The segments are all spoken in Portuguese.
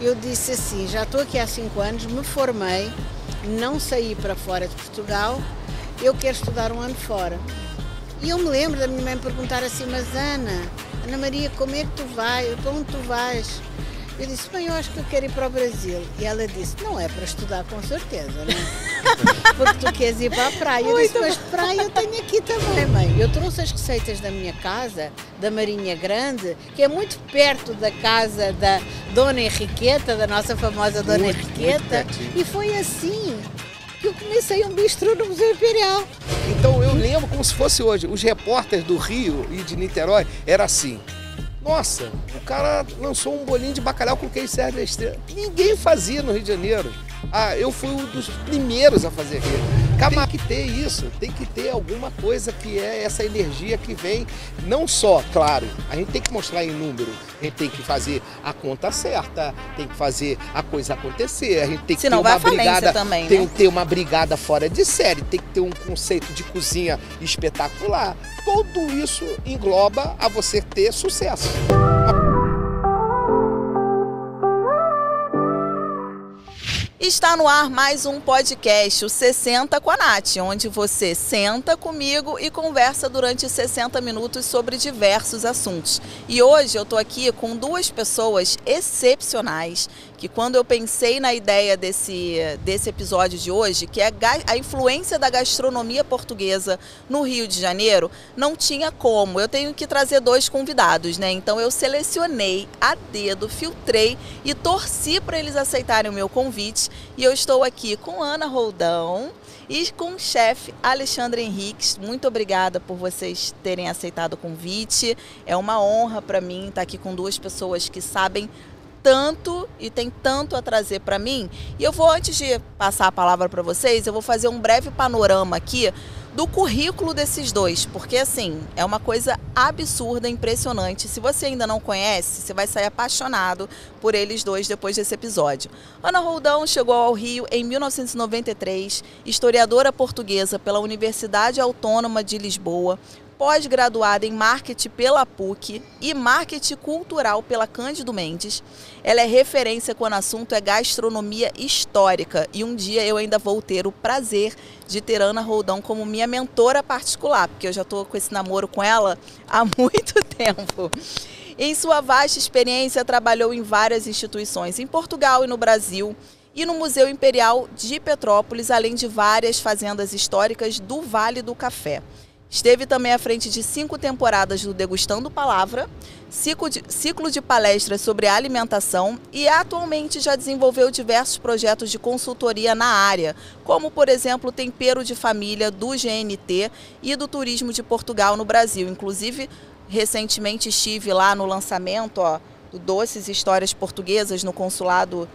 eu disse assim, já estou aqui há 5 anos, me formei, não saí para fora de Portugal, eu quero estudar um ano fora. E eu me lembro da minha mãe perguntar assim, mas Ana Maria, como é que tu vais? Para onde tu vais? Eu disse, mãe, eu acho que eu quero ir para o Brasil. E ela disse, não é para estudar com certeza, não é? Porque tu queres ir para a praia. Eu disse, mas praia eu tenho aqui também, mãe. Eu trouxe as receitas da minha casa, da Marinha Grande, que é muito perto da casa da Dona Henriqueta, da nossa famosa Dona Henriqueta. E foi assim que eu comecei um bistrô no Museu Imperial. Então eu lembro como se fosse hoje. Os repórteres do Rio e de Niterói era assim. Nossa, o cara lançou um bolinho de bacalhau com queijo Serra da Estrela. Ninguém fazia no Rio de Janeiro. Eu fui um dos primeiros a fazer aquilo. Tem que ter isso, tem que ter alguma coisa que é essa energia que vem, não só, claro, a gente tem que mostrar em número, a gente tem que fazer a conta certa, tem que fazer a coisa acontecer, a gente tem que ter uma brigada, também, tem que ter uma brigada fora de série, tem que ter um conceito de cozinha espetacular. Tudo isso engloba a você ter sucesso. Está no ar mais um podcast, o 60 com a Nath, onde você senta comigo e conversa durante 60 minutos sobre diversos assuntos. E hoje eu estou aqui com duas pessoas excepcionais, que quando eu pensei na ideia desse episódio de hoje, que é a influência da gastronomia portuguesa no Rio de Janeiro, não tinha como. Eu tenho que trazer dois convidados, né? Então eu selecionei a dedo, filtrei e torci para eles aceitarem o meu convite. E eu estou aqui com Ana Roldão e com o chefe Alexandre Henriques. Muito obrigada por vocês terem aceitado o convite. É uma honra para mim estar aqui com duas pessoas que sabem tanto e tem tanto a trazer para mim. E eu vou, antes de passar a palavra para vocês, eu vou fazer um breve panorama aqui do currículo desses dois, porque assim, é uma coisa absurda, impressionante. Se você ainda não conhece, você vai sair apaixonado por eles dois depois desse episódio. Ana Roldão chegou ao Rio em 1993, historiadora portuguesa pela Universidade Autônoma de Lisboa, pós-graduada em Marketing pela PUC e Marketing Cultural pela Cândido Mendes. Ela é referência quando o assunto é gastronomia histórica e um dia eu ainda vou ter o prazer de ter Ana Roldão como minha mentora particular, porque eu já estou com esse namoro com ela há muito tempo. Em sua vasta experiência, trabalhou em várias instituições em Portugal e no Brasil e no Museu Imperial de Petrópolis, além de várias fazendas históricas do Vale do Café. Esteve também à frente de 5 temporadas do Degustando Palavra, ciclo de palestras sobre alimentação e atualmente já desenvolveu diversos projetos de consultoria na área, como, por exemplo, o Tempero de Família do GNT e do Turismo de Portugal no Brasil. Inclusive, recentemente estive lá no lançamento do Doces Histórias Portuguesas no Consulado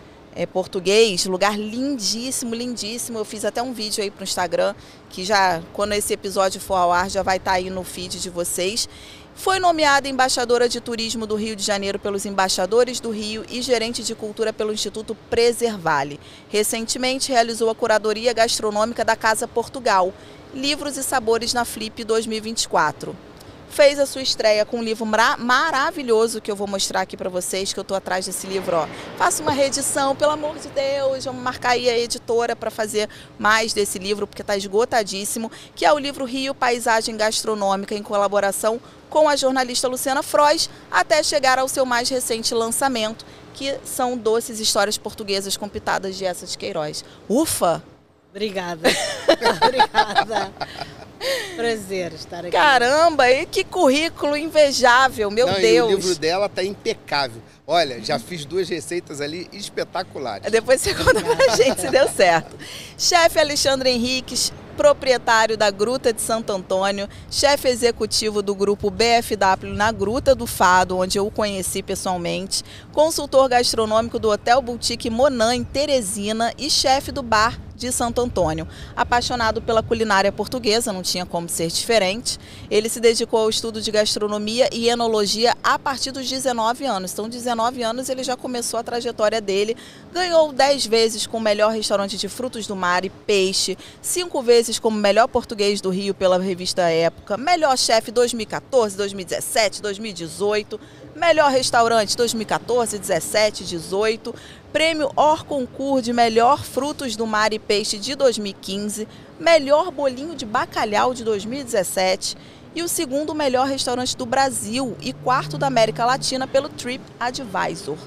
português, lugar lindíssimo, lindíssimo. Eu fiz até um vídeo aí para o Instagram, que já, quando esse episódio for ao ar, já vai estar aí no feed de vocês. Foi nomeada embaixadora de turismo do Rio de Janeiro pelos Embaixadores do Rio e gerente de cultura pelo Instituto Preservale. Recentemente realizou a curadoria gastronômica da Casa Portugal, Livros e Sabores na Flip 2024. Fez a sua estreia com um livro maravilhoso que eu vou mostrar aqui para vocês, que eu estou atrás desse livro, ó. Faça uma reedição, pelo amor de Deus, vamos marcar aí a editora para fazer mais desse livro, porque está esgotadíssimo, que é o livro Rio, Paisagem Gastronômica, em colaboração com a jornalista Luciana Frois, até chegar ao seu mais recente lançamento, que são Doces Histórias Portuguesas com pitadas de Essa de Queiroz. Ufa! Obrigada. Obrigada. Prazer estar aqui. Caramba, e que currículo invejável, meu Deus. E o livro dela tá impecável. Olha, já fiz 2 receitas ali espetaculares. Depois você conta pra gente se deu certo. Chefe Alexandre Henriques, proprietário da Gruta de Santo Antônio, chefe executivo do grupo BFW na Gruta do Fado, onde eu o conheci pessoalmente, consultor gastronômico do Hotel Boutique Monan em Teresina e chefe do bar de Santo Antônio. Apaixonado pela culinária portuguesa, não tinha como ser diferente, ele se dedicou ao estudo de gastronomia e enologia a partir dos 19 anos. Então, 19 anos ele já começou a trajetória dele, ganhou 10 vezes como melhor restaurante de frutos do mar e peixe, 5 vezes como melhor português do Rio pela revista Época, melhor chefe 2014, 2017, 2018, melhor restaurante 2014, 17, 18, prêmio Hors Concours de melhor frutos do mar e peixe de 2015, melhor bolinho de bacalhau de 2017 e o segundo melhor restaurante do Brasil e quarto da América Latina pelo TripAdvisor.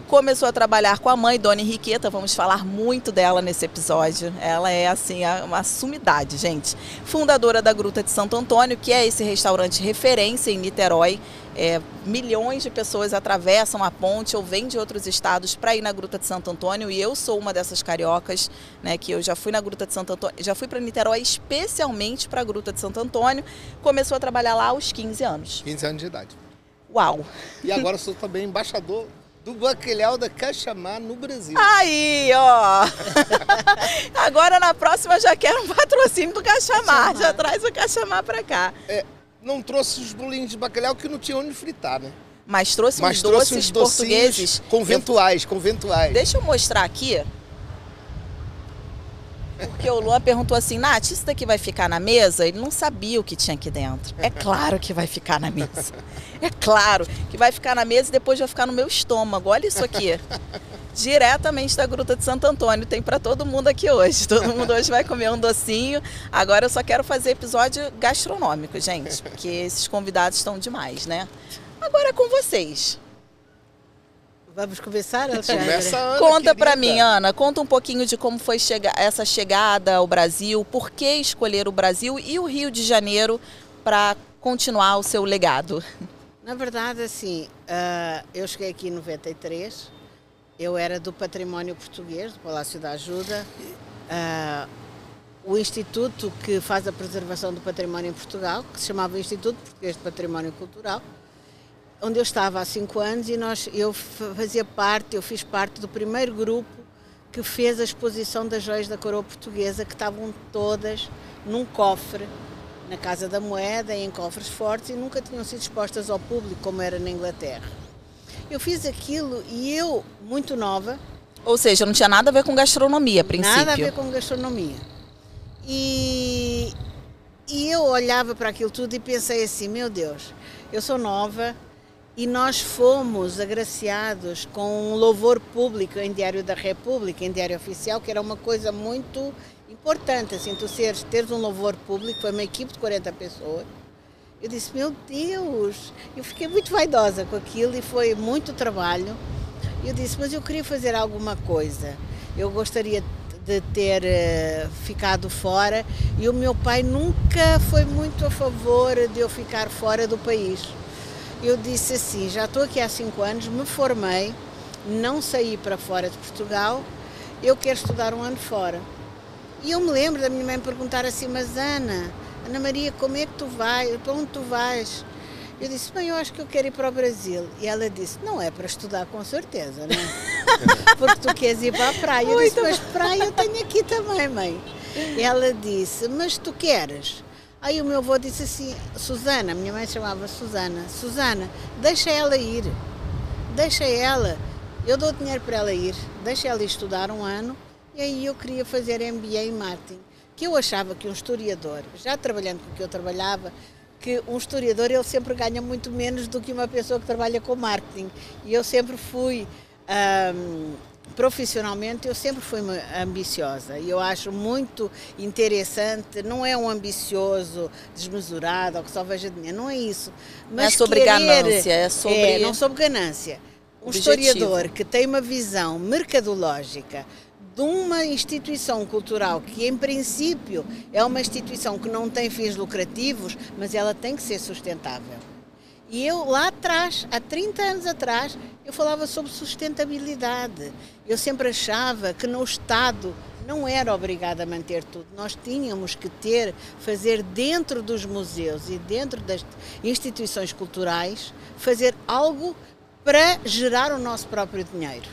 Começou a trabalhar com a mãe, Dona Henriqueta, vamos falar muito dela nesse episódio. Ela é, assim, uma sumidade, gente. Fundadora da Gruta de Santo Antônio, que é esse restaurante referência em Niterói. Milhões de pessoas atravessam a ponte ou vêm de outros estados para ir na Gruta de Santo Antônio. E eu sou uma dessas cariocas, né, que eu já fui na Gruta de Santo Antônio, já fui para Niterói especialmente para a Gruta de Santo Antônio. Começou a trabalhar lá aos 15 anos. 15 anos de idade. Uau! E agora sou também embaixador do bacalhau da Cachamar no Brasil. Aí, ó! Agora na próxima já quero um patrocínio do Cachamar. Já traz o Cachamar pra cá. Não trouxe os bolinhos de bacalhau que não tinha onde fritar, né? Mas trouxe uns doces portugueses. Conventuais. Deixa eu mostrar aqui. Porque o Luan perguntou assim, Nath, isso daqui vai ficar na mesa? Ele não sabia o que tinha aqui dentro. É claro que vai ficar na mesa. É claro que vai ficar na mesa e depois vai ficar no meu estômago. Olha isso aqui. Diretamente da Gruta de Santo Antônio. Tem para todo mundo aqui hoje. Todo mundo hoje vai comer um docinho. Agora eu só quero fazer episódio gastronômico, gente. Porque esses convidados estão demais, né? Agora é com vocês. Vamos começar, Alexandre? Começa, Ana, Conta querida. pra mim, Ana, conta um pouquinho de como foi essa chegada ao Brasil, por que escolher o Brasil e o Rio de Janeiro para continuar o seu legado. Na verdade, assim, eu cheguei aqui em 93, eu era do Património Português, do Palácio da Ajuda, o instituto que faz a preservação do património em Portugal, que se chamava Instituto Português de Património Cultural, onde eu estava há 5 anos e eu fiz parte do primeiro grupo que fez a exposição das joias da coroa portuguesa, que estavam todas num cofre, na Casa da Moeda, em cofres fortes, e nunca tinham sido expostas ao público, como era na Inglaterra. Eu fiz aquilo e eu, muito nova... Ou seja, não tinha nada a ver com gastronomia, a princípio. Nada a ver com gastronomia. E eu olhava para aquilo tudo e pensei assim, meu Deus, eu sou nova... E nós fomos agraciados com um louvor público em Diário da República, em Diário Oficial, que era uma coisa muito importante, assim, teres um louvor público, foi uma equipe de 40 pessoas. Eu disse, meu Deus, eu fiquei muito vaidosa com aquilo e foi muito trabalho. Eu disse, mas eu queria fazer alguma coisa, eu gostaria de ter ficado fora e o meu pai nunca foi muito a favor de eu ficar fora do país. Eu disse assim, já estou aqui há 5 anos, me formei, não saí para fora de Portugal, eu quero estudar um ano fora. E eu me lembro da minha mãe perguntar assim, mas Ana Maria, como é que tu vais? Para onde tu vais? Eu disse, mãe, eu acho que eu quero ir para o Brasil. E ela disse, não é para estudar com certeza, né? Porque tu queres ir para a praia. Eu disse, mas praia eu tenho aqui também, mãe. E ela disse, mas tu queres? Aí o meu avô disse assim, Susana, minha mãe chamava Susana, deixa ela ir, deixa ela, eu dou dinheiro para ela ir, deixa ela ir estudar um ano. E aí eu queria fazer MBA em marketing, que eu achava que um historiador, já trabalhando com o que eu trabalhava, que um historiador ele sempre ganha muito menos do que uma pessoa que trabalha com marketing. E eu sempre fui... profissionalmente eu sempre fui ambiciosa e eu acho muito interessante, não é um ambicioso desmesurado ou que só veja dinheiro, não é isso. Mas não é sobre ganância, é sobre... não sobre ganância. Um objetivo. Historiador que tem uma visão mercadológica de uma instituição cultural que em princípio é uma instituição que não tem fins lucrativos, mas ela tem que ser sustentável. E eu lá atrás, há 30 anos atrás, eu falava sobre sustentabilidade. Eu sempre achava que no Estado não era obrigado a manter tudo. Nós tínhamos que fazer dentro dos museus e dentro das instituições culturais, fazer algo para gerar o nosso próprio dinheiro.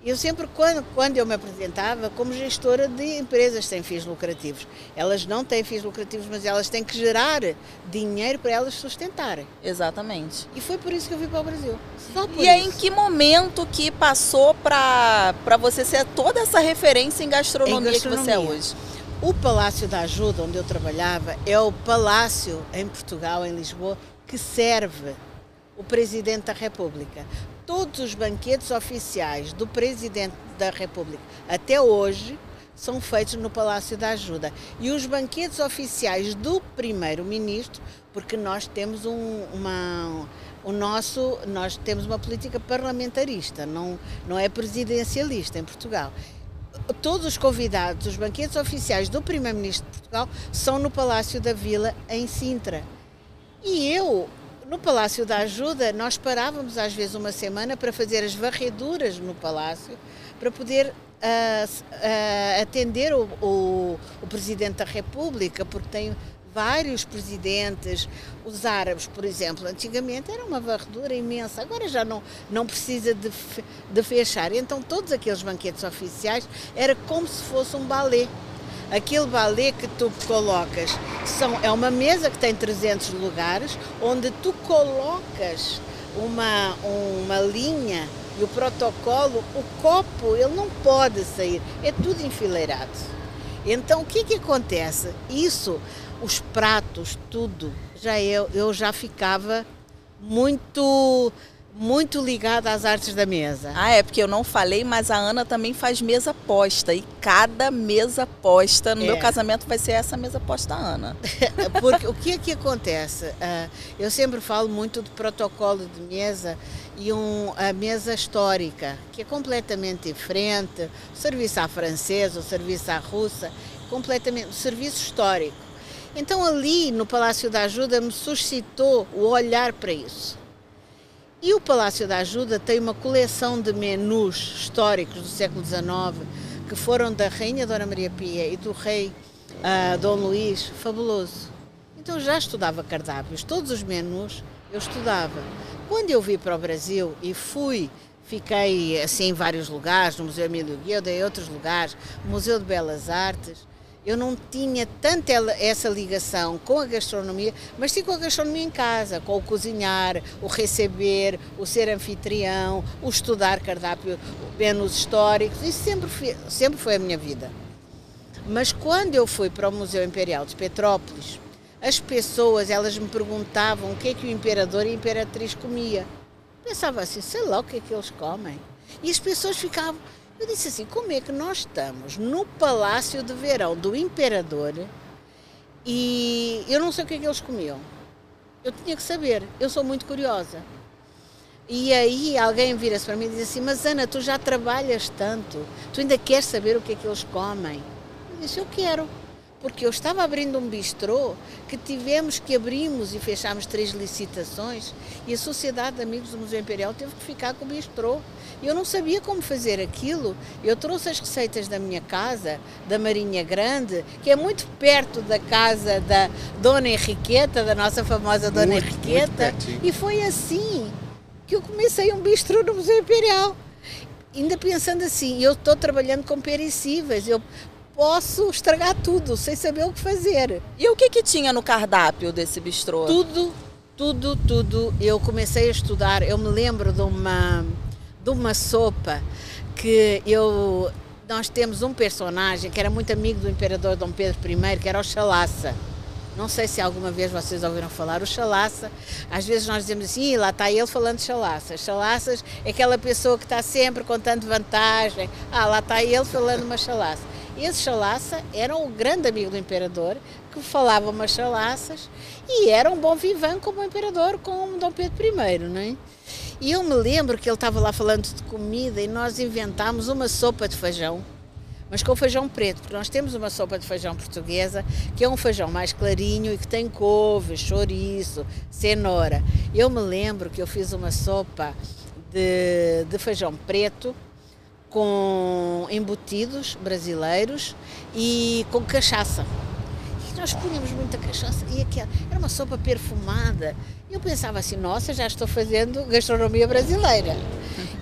Eu sempre, quando eu me apresentava como gestora de empresas sem fins lucrativos, elas não têm fins lucrativos, mas elas têm que gerar dinheiro para elas sustentarem. Exatamente. E foi por isso que eu vim para o Brasil. Só por E aí, isso. em que momento que passou para você ser toda essa referência em gastronomia que você é hoje? O Palácio da Ajuda, onde eu trabalhava, é o palácio em Portugal, em Lisboa, que serve o Presidente da República. Todos os banquetes oficiais do Presidente da República, até hoje, são feitos no Palácio da Ajuda. E os banquetes oficiais do Primeiro-Ministro, porque nós temos nós temos uma política parlamentarista, não é presidencialista em Portugal. Todos os convidados, os banquetes oficiais do Primeiro-Ministro de Portugal são no Palácio da Vila, em Sintra. E no Palácio da Ajuda, nós parávamos às vezes uma semana para fazer as varreduras no Palácio, para poder atender o Presidente da República, porque tem vários presidentes. Os árabes, por exemplo, antigamente era uma varredura imensa, agora já não precisa de fechar. Então todos aqueles banquetes oficiais era como se fosse um balé. Aquele balé que tu colocas é uma mesa que tem 300 lugares, onde tu colocas uma linha e o protocolo, o copo, ele não pode sair, é tudo enfileirado. Então o que acontece? Os pratos, tudo, eu já ficava muito ligada às artes da mesa. É porque eu não falei, mas a Ana também faz mesa posta. E cada mesa posta, no meu casamento vai ser essa mesa posta, Ana. Porque o que acontece? Eu sempre falo muito do protocolo de mesa e a mesa histórica, que é completamente diferente. O serviço à francesa, o serviço à russa, completamente, o serviço histórico. Então ali no Palácio da Ajuda me suscitou o olhar para isso. E o Palácio da Ajuda tem uma coleção de menus históricos do século XIX, que foram da Rainha Dona Maria Pia e do Rei Dom Luís, fabuloso. Então eu já estudava cardápios, todos os menus eu estudava. Quando eu vim para o Brasil e fiquei assim em vários lugares, no Museu Emílio Guilda, em outros lugares, no Museu de Belas Artes, eu não tinha tanto essa ligação com a gastronomia, mas sim com a gastronomia em casa, com o cozinhar, o receber, o ser anfitrião, o estudar cardápio, menus históricos. Isso sempre foi a minha vida. Mas quando eu fui para o Museu Imperial de Petrópolis, as pessoas, elas me perguntavam o que é que o imperador e a imperatriz comia. Pensava assim, sei lá o que é que eles comem. E as pessoas ficavam... Eu disse assim, como é que nós estamos no Palácio de Verão do Imperador e eu não sei o que é que eles comiam. Eu tinha que saber, eu sou muito curiosa. E aí alguém vira-se para mim e diz assim, mas Ana, tu já trabalhas tanto, tu ainda queres saber o que é que eles comem? Eu disse, eu quero. Porque eu estava abrindo um bistrô que abrimos e fechámos 3 licitações e a Sociedade de Amigos do Museu Imperial teve que ficar com o bistrô. Eu não sabia como fazer aquilo, eu trouxe as receitas da minha casa, da Marinha Grande, que é muito perto da casa da Dona Henriqueta, da nossa famosa Dona Henriqueta, e foi assim que eu comecei um bistrô no Museu Imperial. Ainda pensando assim, eu estou trabalhando com perecíveis, eu posso estragar tudo, sem saber o que fazer. E o que tinha no cardápio desse bistrô? Tudo. Eu comecei a estudar, eu me lembro de uma sopa que nós temos um personagem que era muito amigo do imperador Dom Pedro I, que era o Chalaça. Não sei se alguma vez vocês ouviram falar, o Chalaça, às vezes nós dizemos assim, lá está ele falando de Chalaça. Chalaças é aquela pessoa que está sempre contando vantagem, lá está ele falando uma chalaça. Esse Chalaça era um grande amigo do imperador, que falava umas chalaças e era um bom vivan como o imperador, com Dom Pedro I, não é? E eu me lembro que ele estava lá falando de comida e nós inventámos uma sopa de feijão, mas com feijão preto, porque nós temos uma sopa de feijão portuguesa, que é um feijão mais clarinho e que tem couve, chouriço, cenoura. Eu me lembro que eu fiz uma sopa de feijão preto, com embutidos brasileiros e com cachaça. E nós punhamos muita cachaça e era uma sopa perfumada. E eu pensava assim, nossa, já estou fazendo gastronomia brasileira.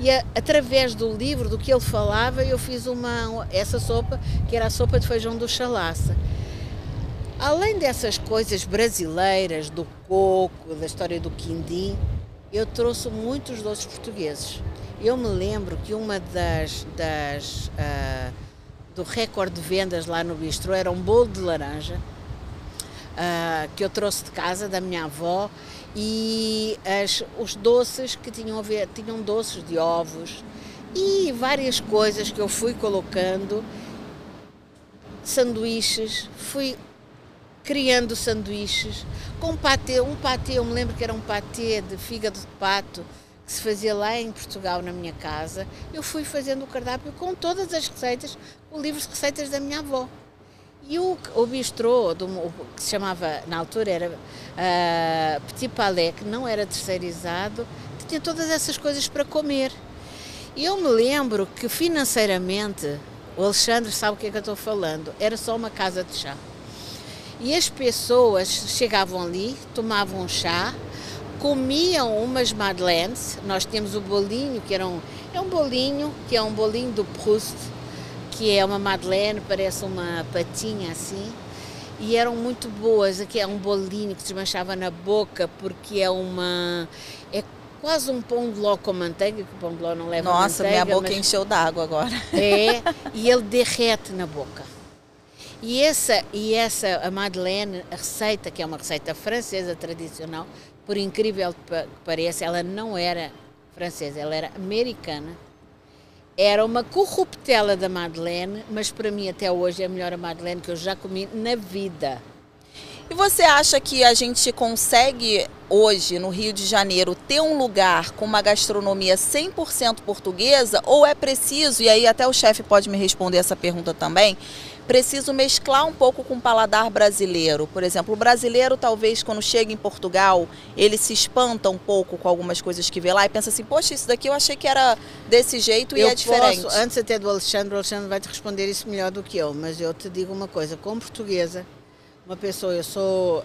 E através do livro, do que ele falava, eu fiz essa sopa, que era a sopa de feijão do chalaça. Além dessas coisas brasileiras, do coco, da história do quindim, eu trouxe muitos doces portugueses. Eu me lembro que uma do recorde de vendas lá no bistrô era um bolo de laranja, que eu trouxe de casa, da minha avó, e os doces que tinham doces de ovos e várias coisas que eu fui colocando, sanduíches, fui criando sanduíches com patê, eu me lembro que era um patê de fígado de pato que se fazia lá em Portugal, na minha casa. Eu fui fazendo o cardápio com todas as receitas, o livro de receitas da minha avó. E o bistrô, que se chamava, na altura era Petit Palais, que não era terceirizado, tinha todas essas coisas para comer. E eu me lembro que financeiramente, o Alexandre sabe o que é que eu estou falando, era só uma casa de chá. E as pessoas chegavam ali, tomavam um chá, comiam umas madeleines. Nós tínhamos o bolinho, que é um bolinho do Proust, que é uma madeleine, parece uma patinha assim, e eram muito boas. Aqui é um bolinho que se desmanchava na boca, porque é quase um pão de ló com manteiga, que o pão de ló não leva Nossa, manteiga. Nossa, minha boca encheu d'água agora. E ele derrete na boca. E a madeleine, a receita, que é uma receita francesa tradicional, por incrível que pareça, ela não era francesa, ela era americana. Era uma corruptela da madeleine, mas para mim até hoje é a melhor madeleine que eu já comi na vida. E você acha que a gente consegue hoje, no Rio de Janeiro, ter um lugar com uma gastronomia 100% portuguesa? Ou é preciso, e aí até o chefe pode me responder essa pergunta também, preciso mesclar um pouco com o paladar brasileiro? Por exemplo, o brasileiro talvez quando chega em Portugal, ele se espanta um pouco com algumas coisas que vê lá e pensa assim, poxa, isso daqui eu achei que era desse jeito e é diferente. Antes até do Alexandre, o Alexandre vai te responder isso melhor do que eu, mas eu te digo uma coisa, como portuguesa, eu sou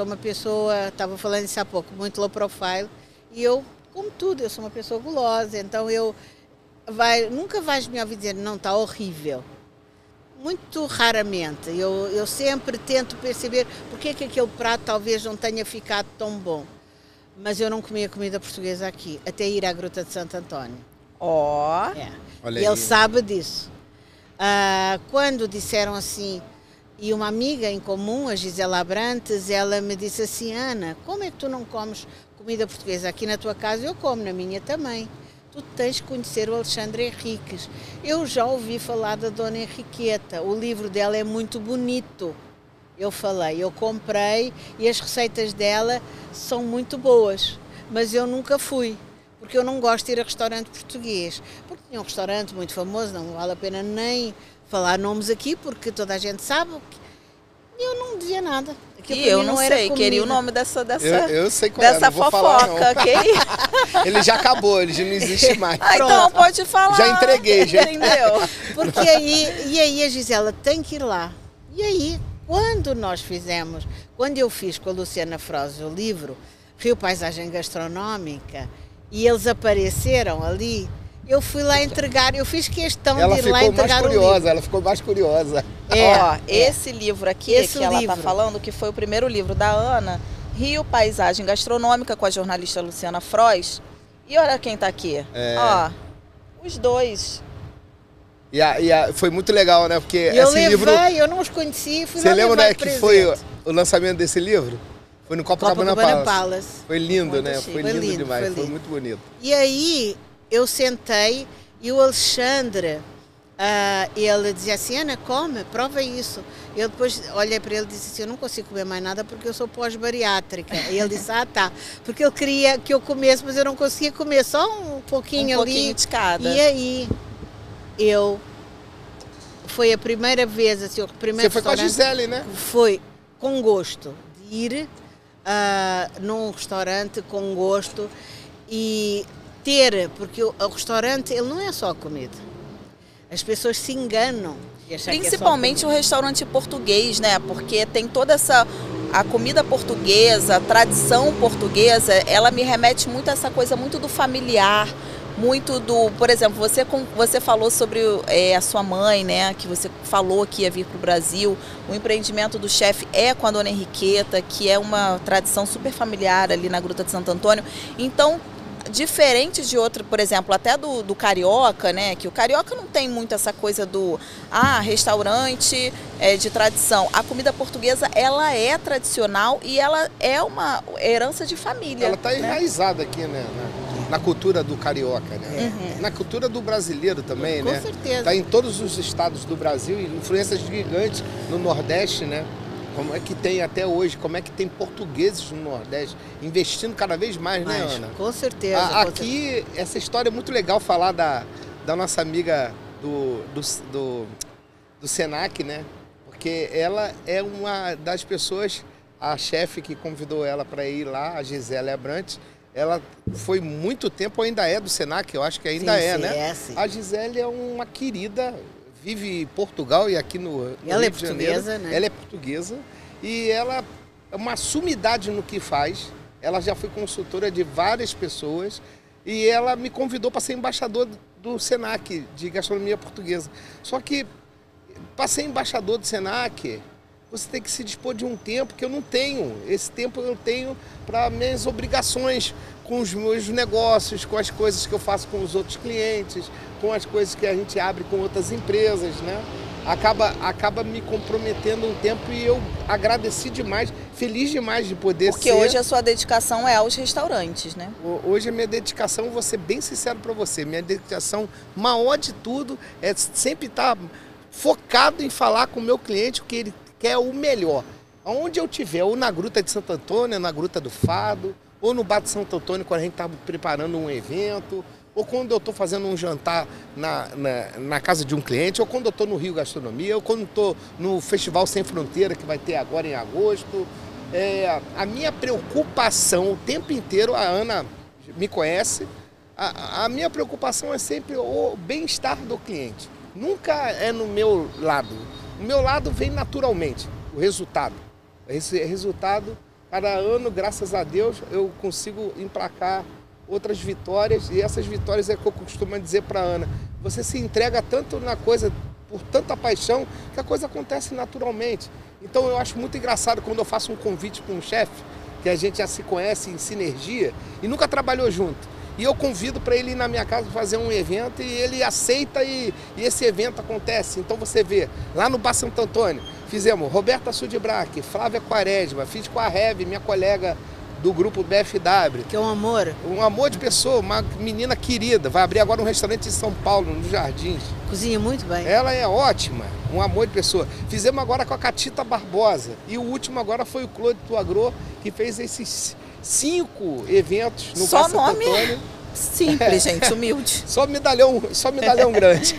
uma pessoa, estava falando isso há pouco, muito low profile, e eu, como tudo, eu sou uma pessoa gulosa, então nunca vais me ouvir dizer, não, está horrível. Muito raramente, eu sempre tento perceber porque é que aquele prato talvez não tenha ficado tão bom. Mas eu não comia comida portuguesa aqui, até ir à Gruta de Santo António. Olha e ele sabe disso. Quando disseram assim, e uma amiga em comum, a Gisela Abrantes, ela me disse assim, Ana, como é que tu não comes comida portuguesa aqui na tua casa? Eu como, na minha também. Tu tens que conhecer o Alexandre Henriques. Eu já ouvi falar da Dona Henriqueta, o livro dela é muito bonito. Eu comprei e as receitas dela são muito boas, mas eu nunca fui, porque eu não gosto de ir a restaurante português. Porque tinha um restaurante muito famoso, não vale a pena nem falar nomes aqui, porque toda a gente sabe. E eu não dizia nada. E eu não sei, queria o nome dessa eu sei qual dessa fofoca, ok? Ele já acabou, ele já não existe mais. Então pode falar. Já entreguei, já entendeu? Porque aí a Gisela tem que ir lá. E aí, quando eu fiz com a Luciana Froze o livro Rio Paisagem Gastronómica, e eles apareceram ali, eu fui lá entregar, eu fiz questão de ir lá entregar o livro. Ela ficou mais curiosa. Esse livro aqui que ela está falando, que foi o primeiro livro da Ana, Rio Paisagem Gastronômica, com a jornalista Luciana Froz. E olha quem está aqui. Os dois. Foi muito legal, né? Porque livro... eu não os conheci, fui lá. Você lembra, né, que foi o lançamento desse livro? Foi no Copacabana Palace. Foi lindo, né? Foi lindo demais, foi muito bonito. E aí eu sentei e o Alexandre, ele dizia assim, Ana, come, prova isso. Eu depois olhei para ele e disse assim, eu não consigo comer mais nada porque eu sou pós-bariátrica. E ele disse, tá, porque ele queria que eu comesse, mas eu não conseguia comer, só um pouquinho ali. Um pouquinho de cada. E aí, foi a primeira vez, assim, o primeiro Você foi com a Gisele, né? Foi com gosto de ir num restaurante com gosto e porque o restaurante, ele não é só comida. As pessoas se enganam. Principalmente o restaurante português, né? Porque tem toda a comida portuguesa, a tradição portuguesa, ela me remete muito a essa coisa muito do familiar, muito do... Por exemplo, você falou sobre a sua mãe, né? Que você falou que ia vir para o Brasil. O empreendimento do chefe é com a Dona Henriqueta, que é uma tradição super familiar ali na Gruta de Santo Antônio. Então, diferente de outro, por exemplo, até do carioca, né? Que o carioca não tem muito essa coisa do restaurante de tradição. A comida portuguesa, ela é tradicional e ela é uma herança de família. Ela está enraizada aqui, né? Na cultura do carioca, né? Uhum. Na cultura do brasileiro também, Com né? certeza. Está em todos os estados do Brasil, influências gigantes no Nordeste, né? Como é que tem até hoje, como é que tem portugueses no Nordeste, investindo cada vez mais, né, Ana? Com certeza. Aqui, essa história é muito legal falar da nossa amiga do Senac, né? Porque ela é uma das pessoas, a chefe que convidou ela para ir lá, a Gisele Abrantes, ela foi muito tempo, ainda é do Senac, eu acho que ainda sim, né? Sim. A Gisele é uma querida, vive em Portugal e aqui no Rio de Janeiro. Né? Ela é portuguesa e ela é uma sumidade no que faz. Ela já foi consultora de várias pessoas e ela me convidou para ser embaixador do Senac, de gastronomia portuguesa. Só que para ser embaixador do Senac, você tem que se dispor de um tempo que eu não tenho. Esse tempo eu tenho para minhas obrigações com os meus negócios, com as coisas que eu faço com os outros clientes, com as coisas que a gente abre com outras empresas, né? Acaba me comprometendo um tempo e eu agradeci demais, feliz demais de poder Porque hoje a sua dedicação é aos restaurantes, né? Hoje a minha dedicação, vou ser bem sincero para você, minha dedicação maior de tudo é sempre estar focado em falar com o meu cliente o que ele quer o melhor. Onde eu tiver, ou na Gruta de Santo Antônio, na Gruta do Fado, ou no Bar de Santo Antônio, quando a gente está preparando um evento, ou quando eu estou fazendo um jantar na casa de um cliente, ou quando eu estou no Rio Gastronomia, ou quando estou no Festival Sem Fronteira, que vai ter agora em agosto. A minha preocupação o tempo inteiro, a Ana me conhece, a minha preocupação é sempre o bem-estar do cliente. Nunca é no meu lado. O meu lado vem naturalmente, o resultado. Esse resultado, cada ano, graças a Deus, eu consigo emplacar outras vitórias, e essas vitórias é que eu costumo dizer para a Ana. Você se entrega tanto na coisa, por tanta paixão, que a coisa acontece naturalmente. Então eu acho muito engraçado quando eu faço um convite para um chefe, que a gente já se conhece em sinergia, e nunca trabalhou junto. E eu convido para ele ir na minha casa fazer um evento e ele aceita e esse evento acontece. Então você vê, lá no Bar Santo Antônio, fizemos Roberta Sudibrac, Flávia Quaresma, fiz com a Reve, minha colega do grupo BFW. Que é um amor. Um amor de pessoa, uma menina querida. Vai abrir agora um restaurante em São Paulo, nos Jardins. Cozinha muito bem. Ela é ótima, um amor de pessoa. Fizemos agora com a Catita Barbosa. E o último agora foi o Claude Tuagro, que fez esses 5 eventos no Bar Santo Antônio. Simples, gente, humilde. Só medalhão grande.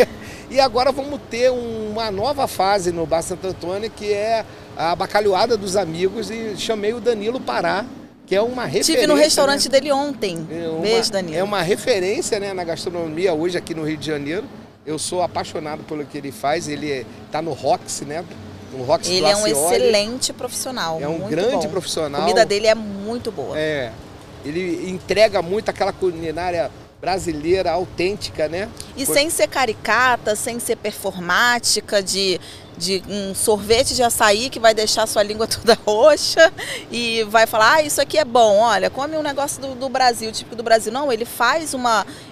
E agora vamos ter uma nova fase no Bar Santo Antônio, que é a bacalhoada dos amigos, e chamei o Danilo Pará, que é uma referência. Estive no restaurante dele ontem. Beijo, Danilo. É uma referência, né, na gastronomia hoje aqui no Rio de Janeiro. Eu sou apaixonado pelo que ele faz. Ele está no Roxy, né? No Roxy ele é um excelente profissional. É um muito grande bom. profissional. A comida dele é muito boa. Ele entrega muito aquela culinária brasileira autêntica, né? E sem ser caricata, sem ser performática, de um sorvete de açaí que vai deixar sua língua toda roxa e vai falar, isso aqui é bom, olha, come um negócio do Brasil, típico do Brasil. Não, ele faz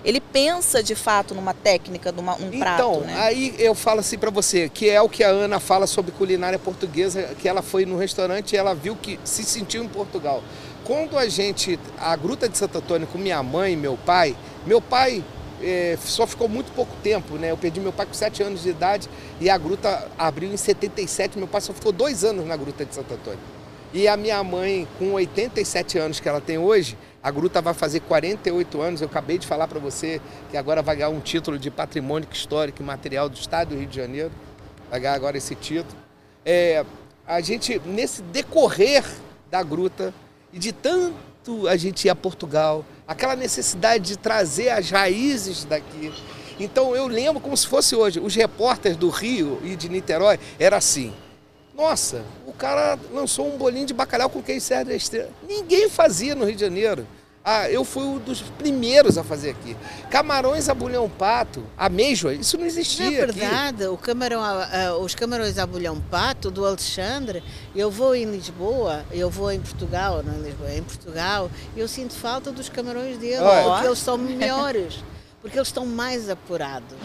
ele pensa de fato numa técnica, um prato. Então, né? Aí eu falo assim pra você, que é o que a Ana fala sobre culinária portuguesa, que ela foi no restaurante e ela viu que se sentiu em Portugal. Quando a Gruta de Santo Antônio com minha mãe e meu pai só ficou muito pouco tempo, né? Eu perdi meu pai com 7 anos de idade e a Gruta abriu em 77, meu pai só ficou 2 anos na Gruta de Santo Antônio. E a minha mãe, com 87 anos que ela tem hoje, a Gruta vai fazer 48 anos, eu acabei de falar para você que agora vai ganhar um título de Patrimônio Histórico e Material do Estado do Rio de Janeiro, vai ganhar agora esse título. A gente, nesse decorrer da Gruta, e de tanto a gente ir a Portugal, aquela necessidade de trazer as raízes daqui, Então eu lembro como se fosse hoje. Os repórteres do Rio e de Niterói era assim. Nossa, o cara lançou um bolinho de bacalhau com queijo Serra da Estrela. Ninguém fazia no Rio de Janeiro. Ah, eu fui um dos primeiros a fazer aqui. Camarões a bulhão pato, ameijoa, isso não existia. Na verdade, os camarões a bulhão pato do Alexandre, eu vou em Lisboa, eu vou em Portugal, não em Lisboa, em Portugal, eu sinto falta dos camarões dele, porque eles são melhores, porque eles estão mais apurados.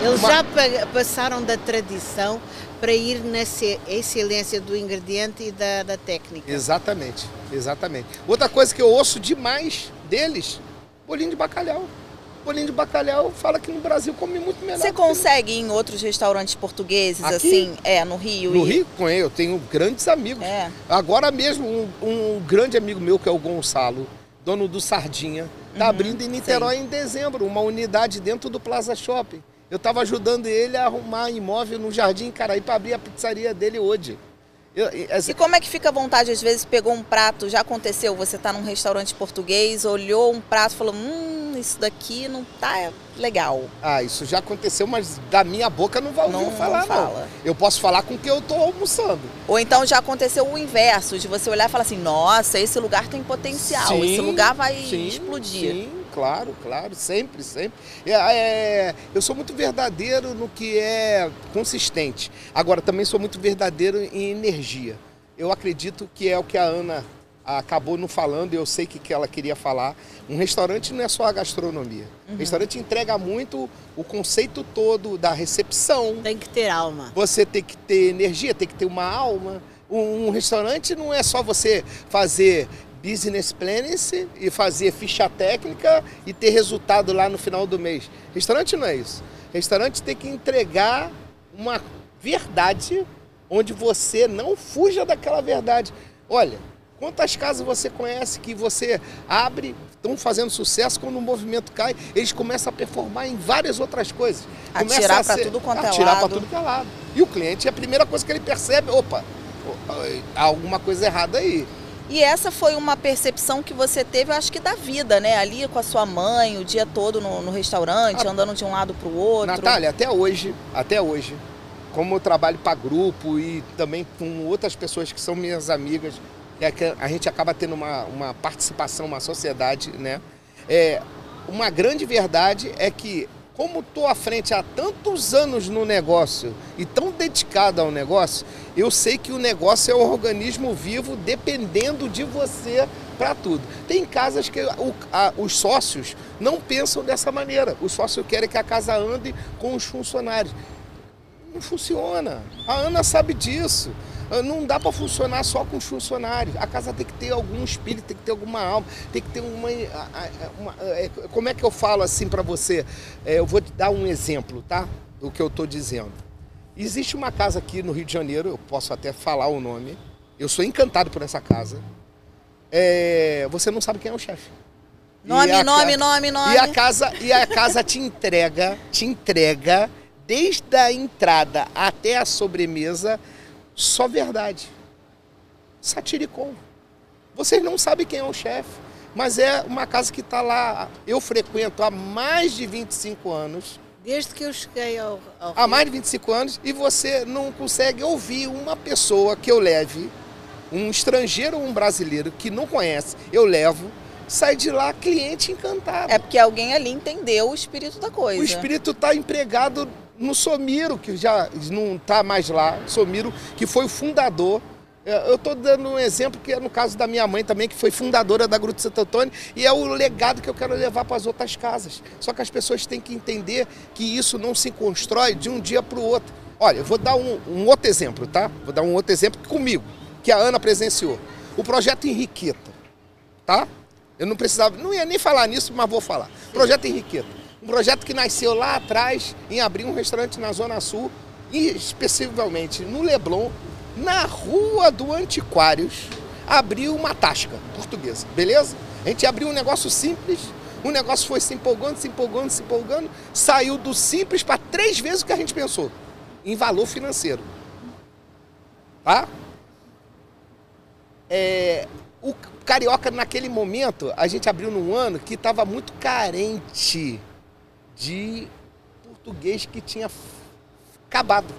Eles já passaram da tradição para ir na excelência do ingrediente e da técnica. Exatamente, exatamente. Outra coisa que eu ouço demais deles, bolinho de bacalhau. Bolinho de bacalhau fala que no Brasil come muito melhor. Você consegue ir em outros restaurantes portugueses, aqui, assim, no Rio? No Rio, eu tenho grandes amigos. Agora mesmo, um grande amigo meu, que é o Gonçalo, dono do Sardinha, está abrindo em Niterói em dezembro, uma unidade dentro do Plaza Shopping. Eu estava ajudando ele a arrumar imóvel no Jardim Caraí para abrir a pizzaria dele hoje. E como é que fica à vontade? Às vezes pegou um prato, já aconteceu, você está num restaurante português, olhou um prato e falou, isso daqui não tá legal. Ah, isso já aconteceu, mas da minha boca não vai ouvir falar, não. Eu posso falar com quem eu estou almoçando. Ou então já aconteceu o inverso, de você olhar e falar assim, nossa, esse lugar tem potencial, esse lugar vai explodir. Sim, claro, sempre. Eu sou muito verdadeiro no que é consistente. Agora, também sou muito verdadeiro em energia. Eu acredito que é o que a Ana acabou não falando, eu sei que ela queria falar. Um restaurante não é só a gastronomia. O restaurante entrega muito o conceito todo da recepção. Tem que ter alma. Você tem que ter energia, tem que ter uma alma. Um restaurante não é só você fazer business planning e fazer ficha técnica e ter resultado lá no final do mês. Restaurante não é isso. Restaurante tem que entregar uma verdade onde você não fuja daquela verdade. Olha, quantas casas você conhece que você abre, estão fazendo sucesso, quando o movimento cai, eles começam a performar em várias outras coisas. Atirar para tudo quanto é lado. Atirar para tudo que é lado. E o cliente, a primeira coisa que ele percebe, opa, há alguma coisa errada aí. E essa foi uma percepção que você teve, eu acho que da vida, né? Ali com a sua mãe, o dia todo no restaurante, andando de um lado para o outro. Natália, até hoje, como eu trabalho para grupo e também com outras pessoas que são minhas amigas, a gente acaba tendo uma participação, uma sociedade, né? Uma grande verdade é que, como estou à frente há tantos anos no negócio e tão dedicado ao negócio, eu sei que o negócio é um organismo vivo dependendo de você para tudo. Tem casas que os sócios não pensam dessa maneira. Os sócios querem que a casa ande com os funcionários. Não funciona. A Ana sabe disso. Não dá para funcionar só com os funcionários. A casa tem que ter algum espírito, tem que ter alguma alma, tem que ter uma como é que eu falo assim para você? Eu vou te dar um exemplo, tá? Do que eu estou dizendo. Existe uma casa aqui no Rio de Janeiro, eu posso até falar o nome. Eu sou encantado por essa casa. Você não sabe quem é o chefe. Nome. E a casa te entrega desde a entrada até a sobremesa. Só verdade. Satiricon. Vocês não sabem quem é o chefe, mas é uma casa que está lá. Eu frequento há mais de 25 anos. Desde que eu cheguei ao há mais de 25 anos, e você não consegue ouvir uma pessoa que eu leve, um estrangeiro ou um brasileiro que não conhece, eu levo, sai de lá cliente encantado. É porque alguém ali entendeu o espírito da coisa. O espírito está empregado no Somiro, que já não está mais lá, Somiro, que foi o fundador. Eu estou dando um exemplo que é no caso da minha mãe também, que foi fundadora da Gruta Santo Antônio, e é o legado que eu quero levar para as outras casas. Só que as pessoas têm que entender que isso não se constrói de um dia para o outro. Olha, eu vou dar um outro exemplo, tá? Vou dar um outro exemplo comigo, que a Ana presenciou. O projeto Henriqueta, tá? Eu não ia nem falar nisso, mas vou falar. Projeto Henriqueta. Um projeto que nasceu lá atrás em abrir um restaurante na Zona Sul, e especificamente no Leblon, na Rua do Antiquários, abriu uma tasca portuguesa, beleza? A gente abriu um negócio simples, o negócio foi se empolgando, saiu do simples para 3 vezes o que a gente pensou, em valor financeiro. Tá? O Carioca, naquele momento, a gente abriu num ano que estava muito carente de português que tinha acabado.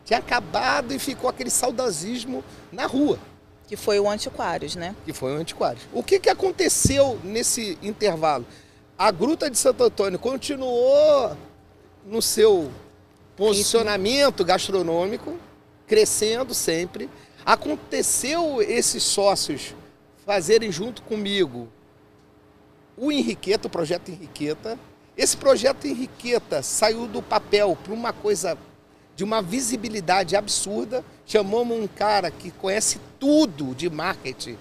Tinha acabado e ficou aquele saudosismo na rua. Que foi o Antiquários, né? Que foi o Antiquários. O que aconteceu nesse intervalo? A Gruta de Santo Antônio continuou no seu posicionamento gastronômico, crescendo sempre. Aconteceu esses sócios fazerem junto comigo o Henriqueta, o projeto Henriqueta. Esse projeto Henriqueta saiu do papel para uma coisa de uma visibilidade absurda. Chamamos um cara que conhece tudo de marketing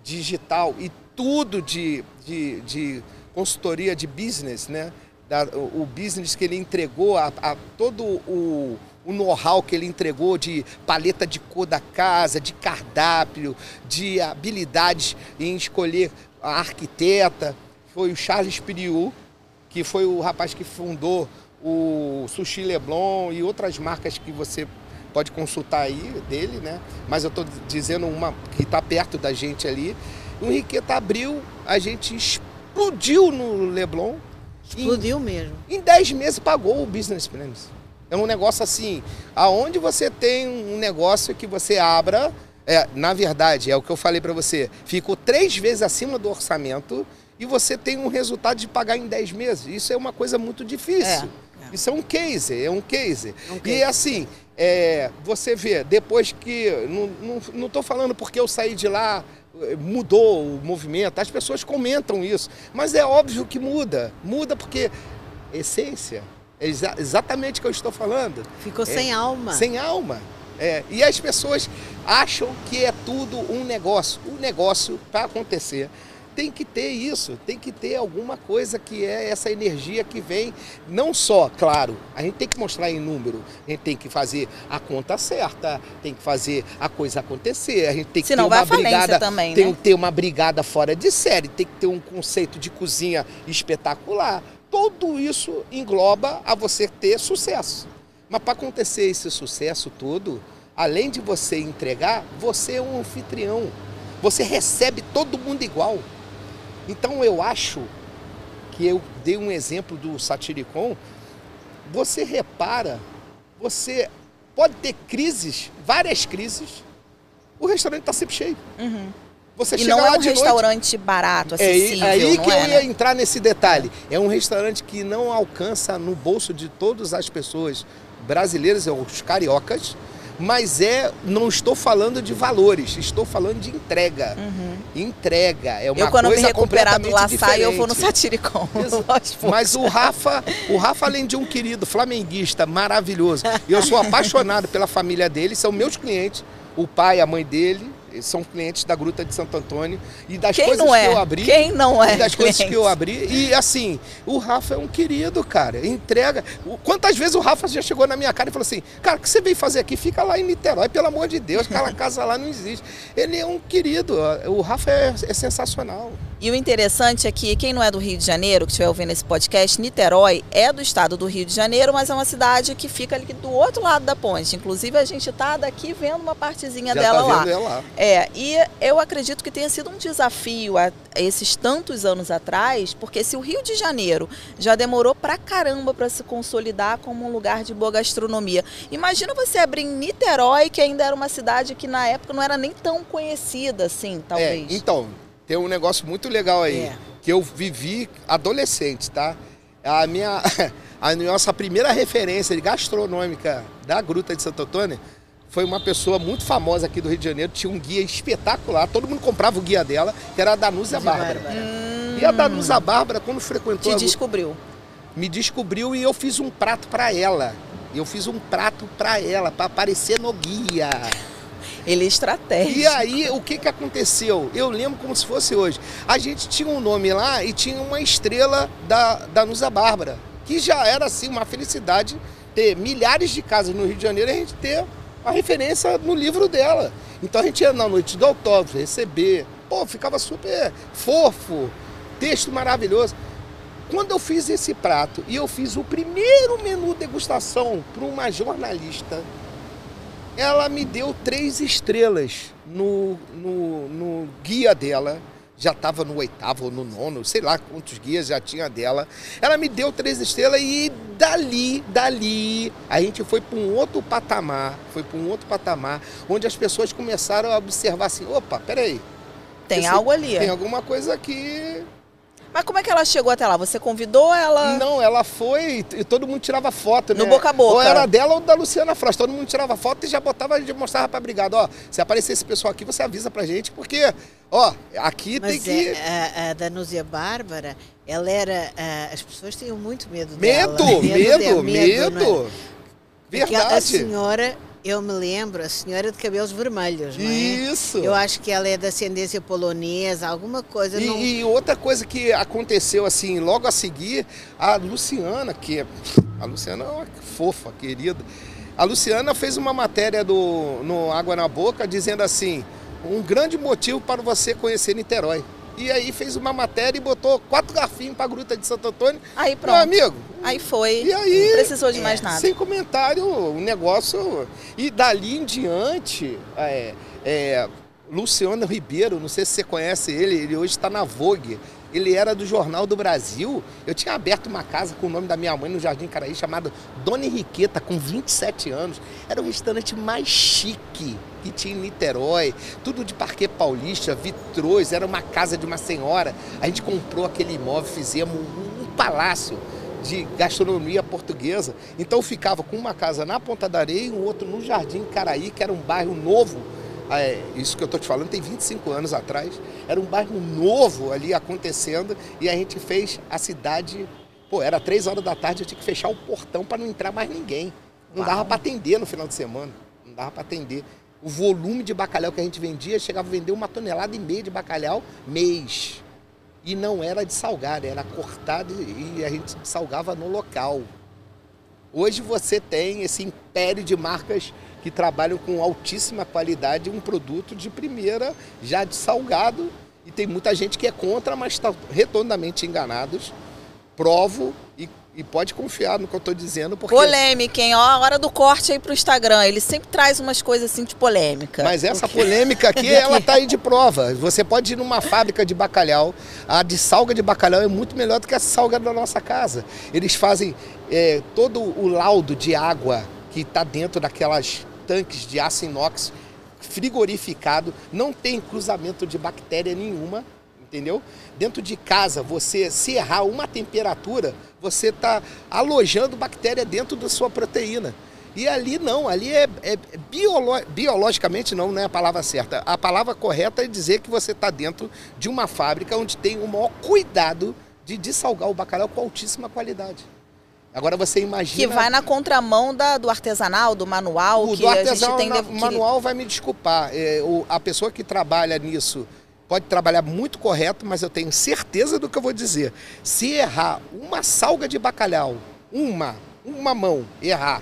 digital e tudo de consultoria de business, né? O business que ele entregou, a todo o know-how que ele entregou de paleta de cor da casa, de cardápio, de habilidades em escolher a arquiteta. Foi o Charles Piriou, que foi o rapaz que fundou o Sushi Leblon e outras marcas que você pode consultar aí dele, né? Mas eu estou dizendo uma que está perto da gente ali. O Henriqueta abriu, a gente explodiu no Leblon. Explodiu mesmo. Em 10 meses pagou o Business Premiums. É um negócio assim, aonde você tem um negócio que você abra, na verdade, é o que eu falei para você, ficou 3 vezes acima do orçamento e você tem um resultado de pagar em 10 meses. Isso é uma coisa muito difícil. Isso é um case, E assim, você vê, depois que, não estou falando porque eu saí de lá, mudou o movimento, as pessoas comentam isso, mas é óbvio que muda porque essência, é exatamente o que eu estou falando. Ficou sem alma. Sem alma. E as pessoas acham que é tudo um negócio. O negócio, para acontecer, tem que ter isso, tem que ter alguma coisa que é essa energia que vem, não só, claro, a gente tem que mostrar em número, a gente tem que fazer a conta certa, tem que fazer a coisa acontecer, a gente tem que ter uma brigada, também, tem né? que ter uma brigada fora de série, tem que ter um conceito de cozinha espetacular. Tudo isso engloba a você ter sucesso. Mas para acontecer esse sucesso todo, além de você entregar, você é um anfitrião. Você recebe todo mundo igual. Então eu acho que eu dei um exemplo do Satiricon. Você repara, você pode ter crises, várias crises, o restaurante está sempre cheio. Uhum. Você e chega não é lá um de restaurante barato, acessível, aí que não eu é, ia né? entrar nesse detalhe. É um restaurante que não alcança no bolso de todas as pessoas brasileiras, os cariocas, mas não estou falando de valores, estou falando de entrega. Uhum. Entrega é uma eu, quando coisa me recuperar do completamente Laçai, diferente. eu vou no Satiricon. Mas o Rafa, além de um querido flamenguista maravilhoso, eu sou apaixonado pela família dele, são meus clientes, o pai, a mãe dele, são clientes da Gruta de Santo Antônio e das coisas que eu abri. Quem não é? E das coisas que eu abri. E assim, o Rafa é um querido, cara. Entrega. Quantas vezes o Rafa já chegou na minha cara e falou assim: cara, o que você veio fazer aqui? Fica lá em Niterói, pelo amor de Deus, aquela casa lá não existe. Ele é um querido. O Rafa é sensacional. E o interessante é que quem não é do Rio de Janeiro, que estiver ouvindo esse podcast, Niterói é do estado do Rio de Janeiro, mas é uma cidade que fica ali do outro lado da ponte. Inclusive, a gente está daqui vendo uma partezinha dela lá. Vendo ela lá. E eu acredito que tenha sido um desafio a esses tantos anos atrás, porque se o Rio de Janeiro já demorou pra caramba para se consolidar como um lugar de boa gastronomia, imagina você abrir em Niterói, que ainda era uma cidade que na época não era nem tão conhecida assim, talvez. Então, tem um negócio muito legal aí, que eu vivi adolescente, tá? A nossa primeira referência gastronômica da Gruta de Santo Antônio foi uma pessoa muito famosa aqui do Rio de Janeiro, tinha um guia espetacular, todo mundo comprava o guia dela, que era a Danusa Bárbara. E a Danusa Bárbara, quando frequentou... Me descobriu e eu fiz um prato para ela. Para aparecer no guia. Ele é estratégico. E aí, o que aconteceu? Eu lembro como se fosse hoje. A gente tinha um nome lá e tinha uma estrela da Danusa Bárbara, que já era assim uma felicidade ter milhares de casas no Rio de Janeiro e a gente ter a referência no livro dela. Então a gente ia na noite do autógrafo, receber. Pô, ficava super fofo, texto maravilhoso. Quando eu fiz esse prato e eu fiz o primeiro menu degustação para uma jornalista, ela me deu 3 estrelas no guia dela. já estava no 8º ou no 9º, sei lá quantos guias já tinha dela. Ela me deu 3 estrelas e dali, a gente foi para um outro patamar, onde as pessoas começaram a observar assim, opa, peraí. Tem algo ali. Tem alguma coisa aqui. Mas como é que ela chegou até lá? Você convidou ela? Não, ela foi e todo mundo tirava foto, né? No boca a boca. Ou era dela ou da Luciana Frost. Todo mundo tirava foto e já botava, já mostrava pra brigada. Ó, se aparecer esse pessoal aqui, você avisa pra gente, porque, ó, aqui mas tem que... a Danúzia Bárbara, ela era... as pessoas tinham muito medo Medo. Né? Verdade. A senhora... Eu me lembro, a senhora de cabelos vermelhos, não é? Isso. Eu acho que ela é de ascendência polonesa, alguma coisa. E outra coisa que aconteceu assim, logo a seguir, a Luciana é uma fofa, querida. A Luciana fez uma matéria no Água na Boca dizendo assim, um grande motivo para você conhecer Niterói. E aí fez uma matéria e botou 4 garfinhos para a Gruta de Santo Antônio. Aí pronto. Meu amigo. Aí foi. E aí, não precisou de mais nada. Sem comentário, o negócio... E dali em diante, Luciano Ribeiro, não sei se você conhece ele hoje está na Vogue. Ele era do Jornal do Brasil. Eu tinha aberto uma casa com o nome da minha mãe no Jardim Caraí, chamada Dona Henriqueta, com 27 anos. Era o restaurante mais chique que tinha em Niterói. Tudo de parquet paulista, vitrôs, era uma casa de uma senhora. A gente comprou aquele imóvel, fizemos um palácio de gastronomia portuguesa. Então ficava com uma casa na Ponta da Areia e um outro no Jardim Caraí, que era um bairro novo. Isso que eu estou te falando tem 25 anos atrás. Era um bairro novo ali acontecendo e a gente fez a cidade... Pô, era 3 horas da tarde, eu tinha que fechar o portão para não entrar mais ninguém. Não dava para atender no final de semana. Não dava para atender. O volume de bacalhau que a gente vendia, chegava a vender 1,5 tonelada de bacalhau mês. E não era de salgar, era cortado e a gente salgava no local. Hoje você tem esse império de marcas que trabalham com altíssima qualidade, um produto de primeira, já de salgado. E tem muita gente que é contra, mas está redondamente enganados. Provo e pode confiar no que eu estou dizendo. Porque... Polêmica, hein? Ó, a hora do corte aí pro Instagram. Ele sempre traz umas coisas assim de polêmica. Mas essa polêmica aqui, ela tá aí de prova. Você pode ir numa fábrica de bacalhau. A de salga de bacalhau é muito melhor do que a salga da nossa casa. Eles fazem todo o laudo de água que está dentro daquelas tanques de aço inox frigorificado. Não tem cruzamento de bactéria nenhuma. Entendeu? Dentro de casa, você se errar uma temperatura, você está alojando bactéria dentro da sua proteína. E ali não, ali biologicamente não é a palavra certa. A palavra correta é dizer que você está dentro de uma fábrica onde tem o maior cuidado de dessalgar o bacalhau com altíssima qualidade. Agora você imagina... Que vai na contramão do artesanal, do manual, que a gente tem... O manual vai me desculpar. A pessoa que trabalha nisso... Pode trabalhar muito correto, mas eu tenho certeza do que eu vou dizer. Se errar uma salga de bacalhau, uma mão errar,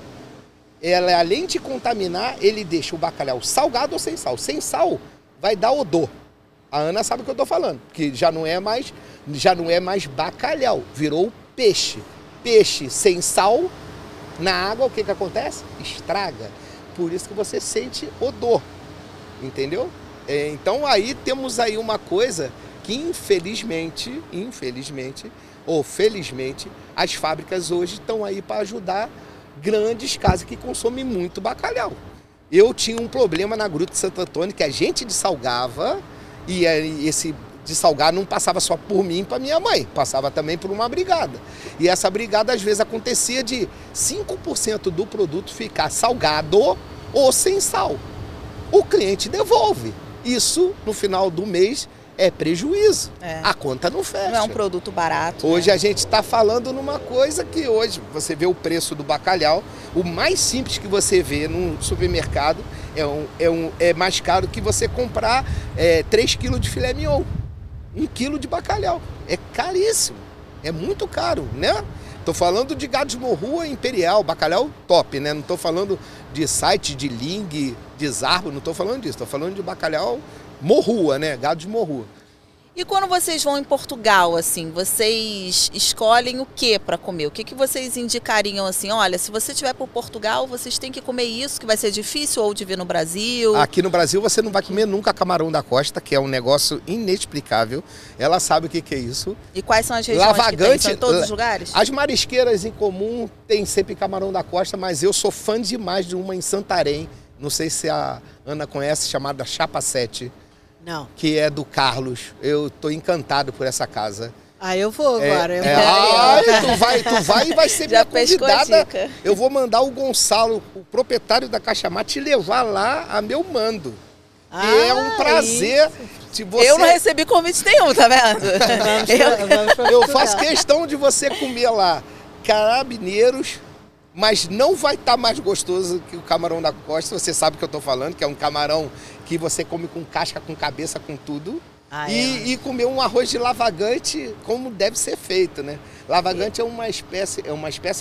ela além de contaminar, ele deixa o bacalhau salgado ou sem sal. Sem sal vai dar odor. A Ana sabe o que eu estou falando, que já não é mais bacalhau, virou peixe. Peixe sem sal, na água, o que acontece? Estraga. Por isso que você sente odor, entendeu? Então aí temos aí uma coisa que infelizmente ou felizmente, as fábricas hoje estão aí para ajudar grandes casas que consomem muito bacalhau. Eu tinha um problema na Gruta de Santo Antônio que a gente dessalgava e esse dessalgar não passava só por mim e para minha mãe, passava também por uma brigada. E essa brigada às vezes acontecia de 5% do produto ficar salgado ou sem sal. O cliente devolve. Isso, no final do mês, é prejuízo. A conta não fecha. Não é um produto barato. Hoje né? A gente está falando numa coisa que hoje você vê o preço do bacalhau. O mais simples que você vê num supermercado é mais caro que você comprar 3 quilos de filé mignon. 1 quilo de bacalhau. É caríssimo. É muito caro, né? Estou falando de gado de morrua imperial, bacalhau top, né? Não estou falando de site, de ling, de zarbo, não estou falando disso. Estou falando de bacalhau morrua, né? Gado de morrua. E quando vocês vão em Portugal, assim, vocês escolhem o que para comer? O que vocês indicariam assim? Olha, se você estiver por Portugal, vocês têm que comer isso, que vai ser difícil, ou de vir no Brasil? Aqui no Brasil você não vai comer nunca camarão da costa, que é um negócio inexplicável. Ela sabe o que é isso. E quais são as regiões que tem? São em todos os lugares? As marisqueiras em comum tem sempre camarão da costa, mas eu sou fã demais de uma em Santarém. Não sei se a Ana conhece, chamada Chapa 7. Não. Que é do Carlos. Eu tô encantado por essa casa. Eu vou agora. Tu vai e vai ser Já minha convidada. dica. Eu vou mandar o Gonçalo, o proprietário da Caixa Mate, te levar lá a meu mando. E é um prazer. Se você... Eu não recebi convite nenhum, tá vendo? Eu faço questão de você comer lá carabineiros, mas não vai estar mais gostoso que o camarão da costa. Você sabe o que eu tô falando, que é um camarão que você come com casca, com cabeça, com tudo. E comer um arroz de lavagante como deve ser feito, né? Lavagante é uma espécie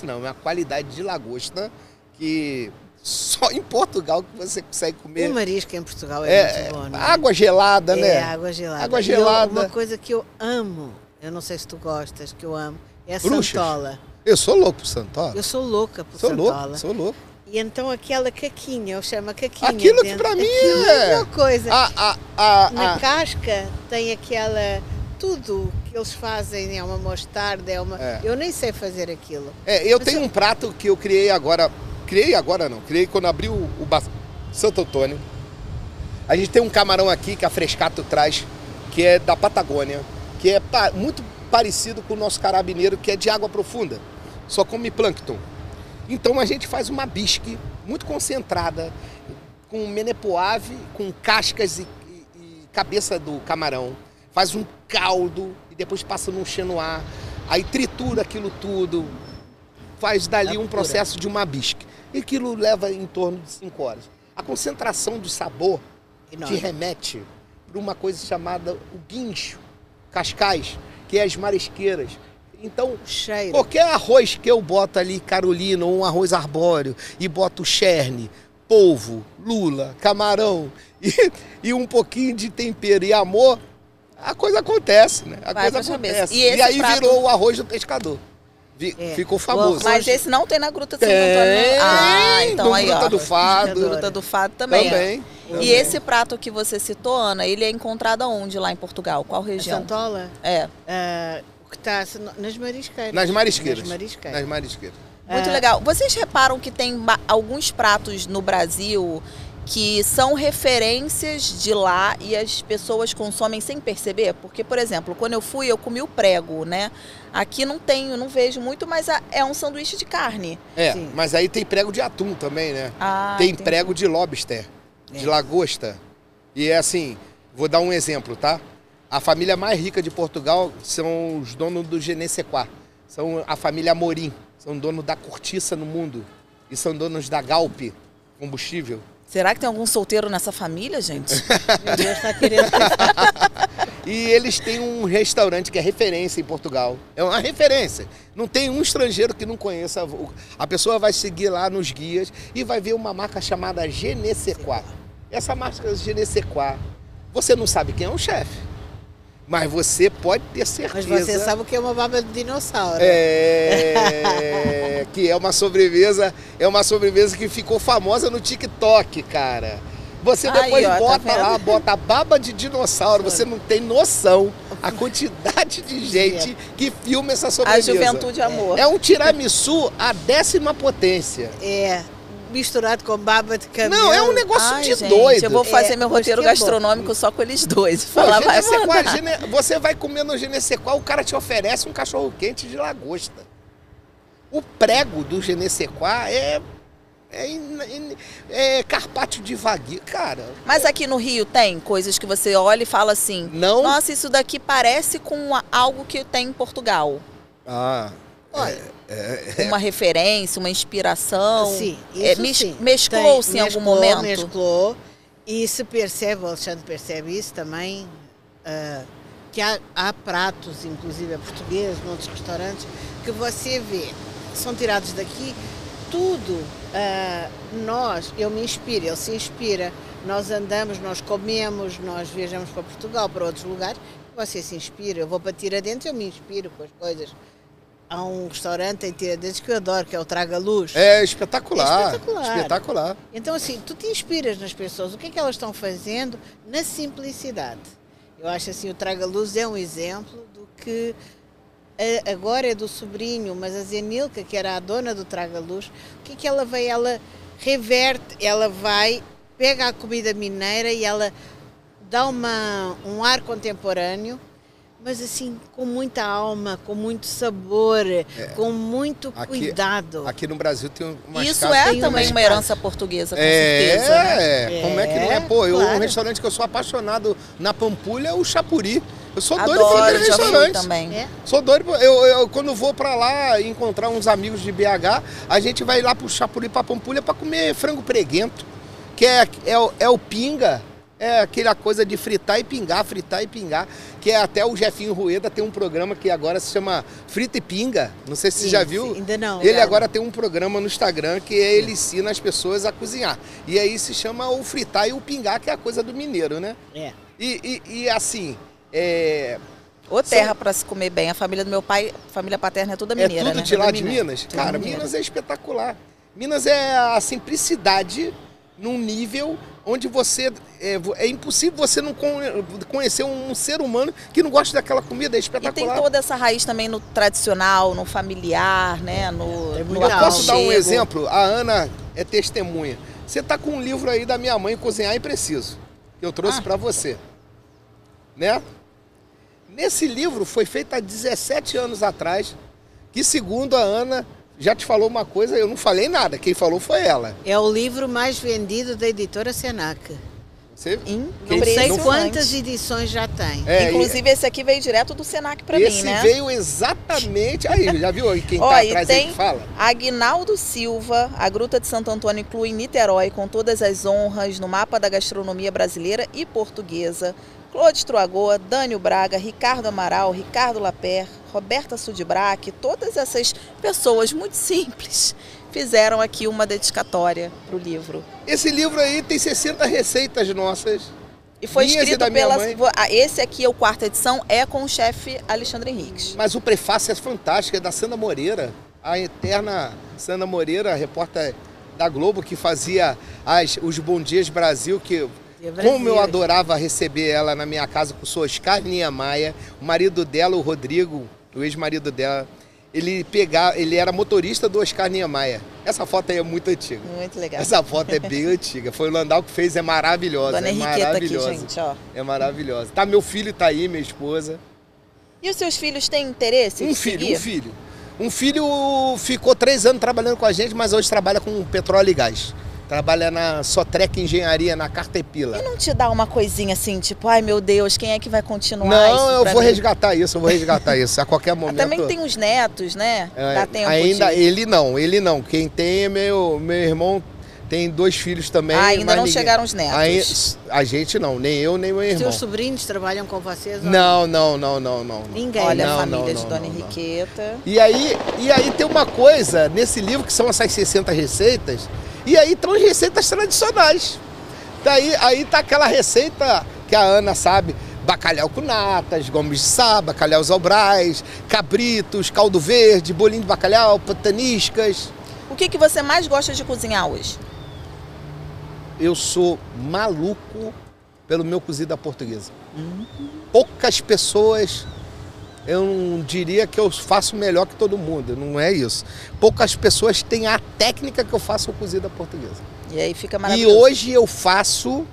não, é uma qualidade de lagosta que só em Portugal que você consegue comer. O marisco em Portugal é muito bom, né? Água gelada, né? Água gelada. Água gelada. Uma coisa que eu amo, eu não sei se tu gostas, que eu amo, é a Bruxas. santola. Eu sou louco por santola. Eu sou louca por santola. Sou louco. E então aquela caquinha, eu chamo a caquinha. Aquilo que pra mim é uma coisa. Na casca tem aquela... Tudo que eles fazem é uma mostarda, eu nem sei fazer aquilo. Eu tenho um prato que eu criei agora. Criei quando abri o Santo Antônio. A gente tem um camarão aqui que a Frescato traz, que é da Patagônia, que é muito parecido com o nosso carabineiro, que é de água profunda, só come plâncton. Então a gente faz uma bisque muito concentrada, com menepoave, com cascas e cabeça do camarão. Faz um caldo e depois passa num chenoir, aí tritura aquilo tudo, faz dali um processo de uma bisque. E aquilo leva em torno de 5 horas. A concentração do sabor te remete para uma coisa chamada o guincho, cascais, que é as marisqueiras. Então, qualquer arroz que eu boto ali, Carolina, ou um arroz arbóreo, e boto cherne, polvo, lula, camarão e um pouquinho de tempero e amor, a coisa acontece, né? A coisa acontece. E aí virou o arroz do pescador. Ficou famoso. Mas esse não tem na Gruta de Santo Antônio? Então aí, Gruta do Fado. Gruta do Fado também. Também. E esse prato que você citou, Ana, ele é encontrado aonde lá em Portugal? Qual região? A santola? Que está nas marisqueiras. Nas marisqueiras. Muito legal. Vocês reparam que tem alguns pratos no Brasil que são referências de lá e as pessoas consomem sem perceber? Porque, por exemplo, quando eu fui, eu comi o prego, né? Aqui não vejo muito, mas é um sanduíche de carne. Sim. Mas aí tem prego de atum também, né? Tem prego de lobster, de lagosta. E é assim, vou dar um exemplo, tá? A família mais rica de Portugal são os donos do Genesequá. São a família Amorim. São donos da cortiça no mundo. E são donos da Galp, combustível. Será que tem algum solteiro nessa família, gente? Meu Deus, está querendo... E eles têm um restaurante que é referência em Portugal. É uma referência. Não tem um estrangeiro que não conheça. A pessoa vai seguir lá nos guias e vai ver uma marca chamada Genesequá. Essa marca Genesequá, você não sabe quem é o chefe. Mas você pode ter certeza. Mas você sabe o que é uma baba de dinossauro. Que é uma sobremesa que ficou famosa no TikTok, cara. Você depois bota baba de dinossauro, você não tem noção a quantidade de gente que filma essa sobremesa. A juventude amor. É um tiramisu à 10ª potência. Misturado com baba de camelo. Não, é um negócio de gente, doido. Eu vou fazer meu roteiro gastronômico só com eles dois. Você vai comer no Genesequá, o cara te oferece um cachorro quente de lagosta. O prego do Genesequá é carpaccio de vaguio, cara. Mas aqui no Rio tem coisas que você olha e fala assim, não. Nossa, isso daqui parece com algo que tem em Portugal. Olha, uma referência, uma inspiração. Sim, isso sim. Mesclou-se em algum momento? Mesclou. E se percebe, o Alexandre percebe isso também, que há pratos, inclusive portugueses, noutros restaurantes, que você vê, são tirados daqui, tudo, eu me inspiro, ele se inspira, nós andamos, nós comemos, nós viajamos para Portugal, para outros lugares, você se inspira? Eu vou para Tiradentes, eu me inspiro com as coisas. Há um restaurante em Tiradentes que eu adoro, que é o Traga Luz. É espetacular. É espetacular. Espetacular. Então, assim, tu te inspiras nas pessoas. O que é que elas estão fazendo na simplicidade? Eu acho assim, o Traga Luz é um exemplo do que agora é do sobrinho, mas a Zenilka, que era a dona do Traga Luz, o que é que ela veio? Ela reverte, ela vai, pega a comida mineira e ela dá um ar contemporâneo, mas assim, com muita alma, com muito sabor, com muito cuidado. Aqui no Brasil tem umas Isso casas... é também uma herança portuguesa, com certeza. Né? Como é que não é? Pô, claro. Um restaurante que eu sou apaixonado na Pampulha é o Chapuri. Eu sou doido Adoro, por aquele já fui restaurante. também. É? Sou doido. Eu quando vou pra lá encontrar uns amigos de BH, a gente vai lá pro Chapuri, pra Pampulha, pra comer frango preguento, que é o pinga. É aquela coisa de fritar e pingar, que é até o Jefinho Rueda tem um programa que agora se chama Frita e Pinga, não sei se você já viu. Ainda não. Ele agora tem um programa no Instagram que ele ensina as pessoas a cozinhar. E aí se chama o fritar e o pingar, que é a coisa do mineiro, né? É. E assim... Ô terra para se comer bem. A família do meu pai, família paterna é toda mineira, tudo né? de lá Toda de mineira. Minas? Tudo Cara, mineiro. Minas é espetacular. Minas é a simplicidade num nível onde você... É impossível você não conhecer um ser humano que não gosta daquela comida, é E espetacular. tem toda essa raiz também no tradicional, no familiar, né? No É muito Eu posso dar um aconchego. exemplo? A Ana é testemunha. Você tá com um livro aí da minha mãe, Cozinhar e Preciso, que eu trouxe pra você. Né? Nesse livro foi feito há 17 anos atrás, que segundo a Ana, já te falou uma coisa, eu não falei nada, quem falou foi ela. É o livro mais vendido da editora Senac. Você... Não sei Impressionante. quantas edições já tem. Inclusive, esse aqui veio direto do Senac pra esse mim, né? veio exatamente... Aí, já viu aí quem Ó, tá e atrás aí tem que fala? Aguinaldo Silva, a Gruta de Santo Antônio inclui Niterói com todas as honras no mapa da gastronomia brasileira e portuguesa. Claude Struagoa, Dânio Braga, Ricardo Amaral, Ricardo Laper, Roberta Sudbrack, todas essas pessoas muito simples fizeram aqui uma dedicatória para o livro. Esse livro aí tem 60 receitas nossas. E foi Minhas e escrito da minha pela... mãe. Esse aqui é o quarta edição, é com o chefe Alexandre Henriques. Mas o prefácio é fantástico, é da Sandra Moreira, a eterna Sandra Moreira, repórter da Globo, que fazia os Bom Dias Brasil, que... Como eu adorava receber ela na minha casa com o seu Oscar Niemeyer, o marido dela, o Rodrigo, o ex-marido dela, ele era motorista do Oscar Niemeyer. Essa foto aí é muito antiga. Muito legal. Essa foto é bem antiga. Foi o Landau que fez, é maravilhosa. Dona é Henriqueta maravilhosa. aqui, gente, ó. É maravilhosa. Tá, meu filho tá aí, minha esposa. E os seus filhos têm interesse em seguir? Um filho ficou 3 anos trabalhando com a gente, mas hoje trabalha com petróleo e gás. Trabalha na Sotrec Engenharia, na Cartepila. E não te dá uma coisinha assim, tipo, ai meu Deus, quem é que vai continuar Não, isso eu pra vou mim? resgatar isso, a qualquer momento. Também tem uns netos, né? Dá tempo Ainda, de... ele não. Quem tem é meu irmão, tem 2 filhos também. ainda mas não ninguém... chegaram os netos. A gente não, nem eu, nem meu irmão. Seus sobrinhos trabalham com vocês? ou Não. Ninguém. Olha Não, a família não, de Dona não. Henriqueta. E aí tem uma coisa nesse livro que são essas 60 receitas, e aí estão as receitas tradicionais. Aí tá aquela receita que a Ana sabe, bacalhau com natas, gomes de sá, bacalhaus ao Brás, cabritos, caldo verde, bolinho de bacalhau, pataniscas. O que você mais gosta de cozinhar hoje? Eu sou maluco pelo meu cozido à portuguesa. Poucas pessoas, eu não diria que eu faço melhor que todo mundo, não é isso. Poucas pessoas têm a técnica que eu faço o cozido à portuguesa. E aí fica E maravilhoso. hoje eu faço...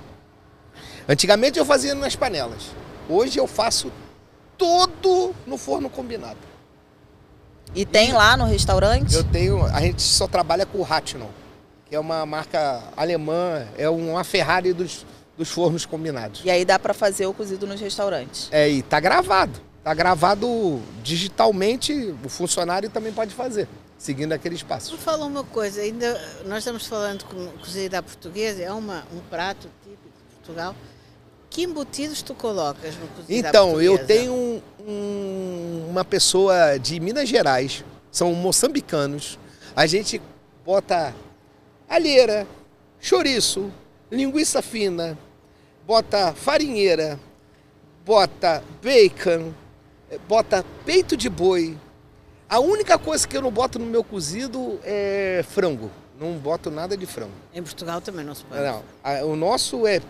Antigamente eu fazia nas panelas. Hoje eu faço tudo no forno combinado. E tem lá no restaurante? A gente só trabalha com o Rathnau, que é uma marca alemã, é uma Ferrari dos fornos combinados. E aí dá pra fazer o cozido nos restaurantes. E tá gravado. Tá gravado digitalmente, o funcionário também pode fazer, seguindo aquele espaço. Me fala uma coisa, ainda nós estamos falando com cozida à portuguesa, é um prato típico de Portugal. Que embutidos tu colocas no cozida à Então, portuguesa? eu tenho uma pessoa de Minas Gerais, são moçambicanos. A gente bota alheira, chouriço, linguiça fina, bota farinheira, bota bacon, bota peito de boi. A única coisa que eu não boto no meu cozido é frango. Não boto nada de frango. Em Portugal também não se pode. Não, o nosso é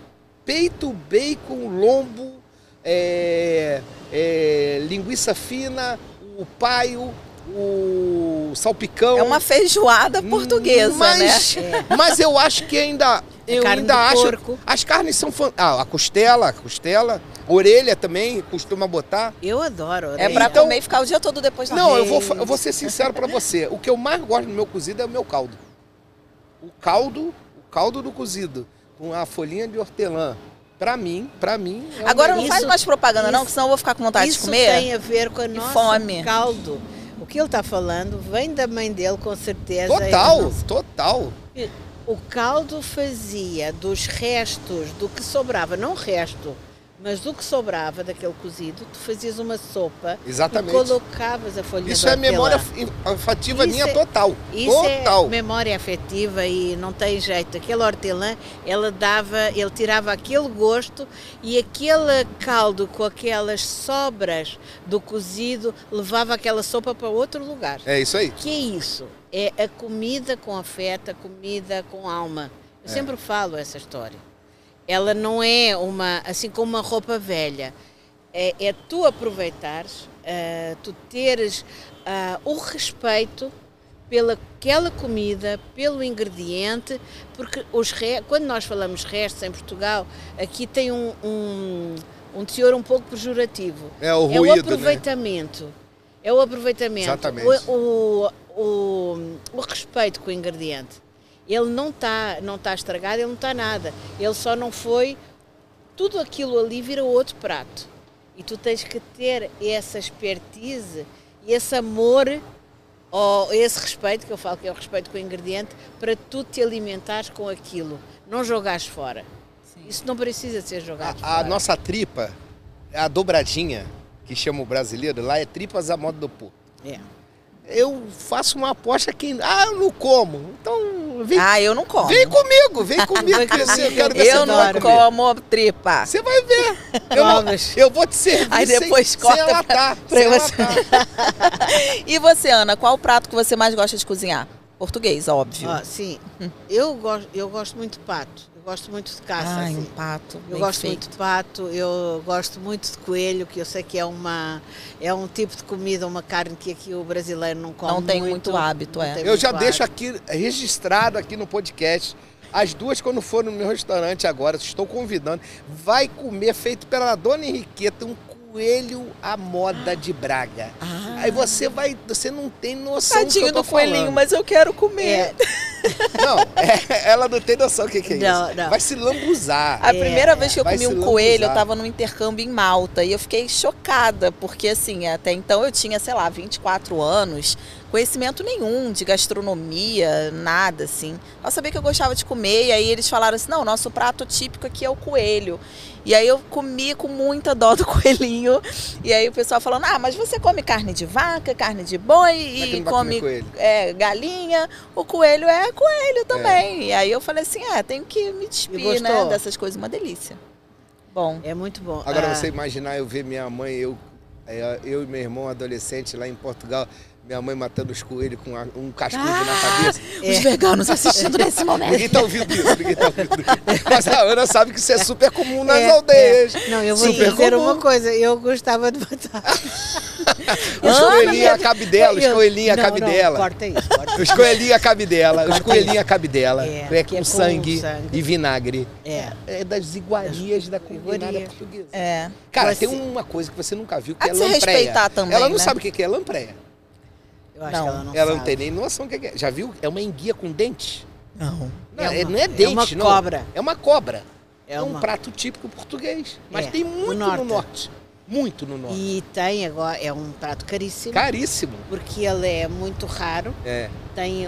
peito, bacon, lombo, linguiça fina, o paio, o salpicão. É uma feijoada portuguesa, mas, né? Mas eu acho que ainda... Eu carne ainda do acho... porco. As carnes são... a costela, orelha também, costuma botar. Eu adoro. É pra Então- comer e ficar o dia todo depois na Não, rede. eu vou ser sincero pra você. O que eu mais gosto no meu cozido é o meu caldo. O caldo do cozido, com a folhinha de hortelã. Pra mim é um Agora não negócio- faz mais propaganda não, isso- que senão eu vou ficar com vontade de Isso comer. tem a ver com a nossa fome. caldo. O que ele está falando vem da mãe dele, com certeza. Total. O caldo fazia dos restos, do que sobrava, não resto, mas do que sobrava daquele cozido, tu fazias uma sopa. Exatamente. E colocavas a folhinha Isso de é memória hortelã. afetiva Isso minha é- total. Isso Total. é memória afetiva e não tem jeito. Aquele hortelã, ele tirava aquele gosto e aquele caldo com aquelas sobras do cozido levava aquela sopa para outro lugar. É isso aí. Que é isso? É a comida com afeto, a comida com alma. Eu sempre falo essa história. Ela não é assim como uma roupa velha. É tu aproveitares, tu teres o respeito pelaquela comida, pelo ingrediente, porque quando nós falamos restos em Portugal, aqui tem um teor um pouco pejorativo. É o ruído, né? aproveitamento. É o aproveitamento. Exatamente. O respeito com o ingrediente. Ele não está estragado, ele não está nada. Ele só não foi... Tudo aquilo ali vira outro prato. E tu tens que ter essa expertise e esse amor, ou esse respeito, que eu falo que é o respeito com o ingrediente, para tu te alimentares com aquilo. Não jogares fora. Sim. Isso não precisa ser jogado A fora. nossa tripa, a dobradinha, que chama o brasileiro, lá é tripas à moda do porco. É. Eu faço uma aposta que... eu não como. Então, vem, Eu não como. vem comigo. Vem que eu quero ver Eu se você não vai comer. como tripa. Você vai ver. Vamos. Eu vou te servir Aí depois sem corta latar. pra sem você. latar. E você, Ana, qual o prato que você mais gosta de cozinhar? Português, óbvio. Sim, eu gosto muito de pato. Eu gosto muito de caça. Ai, assim. um pato. Eu bem gosto feito. muito de pato, eu gosto muito de coelho, que eu sei que é um tipo de comida, uma carne que aqui o brasileiro não come Não tem muito hábito, não é. tem Eu muito já deixo hábito. aqui registrado aqui no podcast. As duas, quando for no meu restaurante agora, estou convidando, vai comer feito pela dona Henriqueta um coelho à moda de Braga. Aí você não tem noção do que Tadinho eu tô do coelhinho, falando. mas eu quero comer. Não, ela não tem noção do que é Não, isso. não. Vai se lambuzar. A primeira vez que eu vai comi se um coelho, eu lambuzar. tava num intercâmbio em Malta e eu fiquei chocada, porque assim, até então eu tinha, 24 anos, conhecimento nenhum de gastronomia, nada assim. Eu sabia que eu gostava de comer e aí eles falaram assim, não, nosso prato típico aqui é o coelho. E aí eu comi com muita dó do coelhinho. E aí o pessoal falando, mas você come carne de vaca, carne de boi Como é que e não vai come comer coelho? galinha. O coelho é coelho também. E aí eu falei assim, tenho que me despir, né, gostou? dessas coisas, uma delícia. Bom. É muito bom. Agora você imaginar eu ver minha mãe, eu e meu irmão adolescente lá em Portugal, minha mãe matando os coelhos com um cascudo na cabeça. Os veganos assistindo nesse momento. Ninguém tá ouvindo isso, ninguém tá ouvindo isso. Mas a Ana sabe que isso é super comum nas aldeias. Não, eu vou Super dizer comum. uma coisa, eu gostava de batata. Os coelhinhos a cabe dela, os Eu- coelhinhos a cabe não, dela. corta isso, corta Os coelhinhos a cabe dela, os Corta coelhinhos a cabe dela. É, que Com é com sangue sangue. e vinagre. É. É das iguarias da culinária iguaria. portuguesa. É. Cara, Você- tem uma coisa que você nunca viu, que Há é de se lampreia. respeitar também, Ela não né? sabe o que é lampreia. Eu acho Não, que ela não Ela sabe. não tem nem noção do que é. Já viu? É uma enguia com dente. Não. Não É uma- não é dente, é uma não. cobra. É uma cobra. É um uma- prato típico português. Mas É, tem no muito norte. no norte. Muito no norte. E tem agora, é um prato caríssimo, Caríssimo. porque ele é muito raro. É. Tem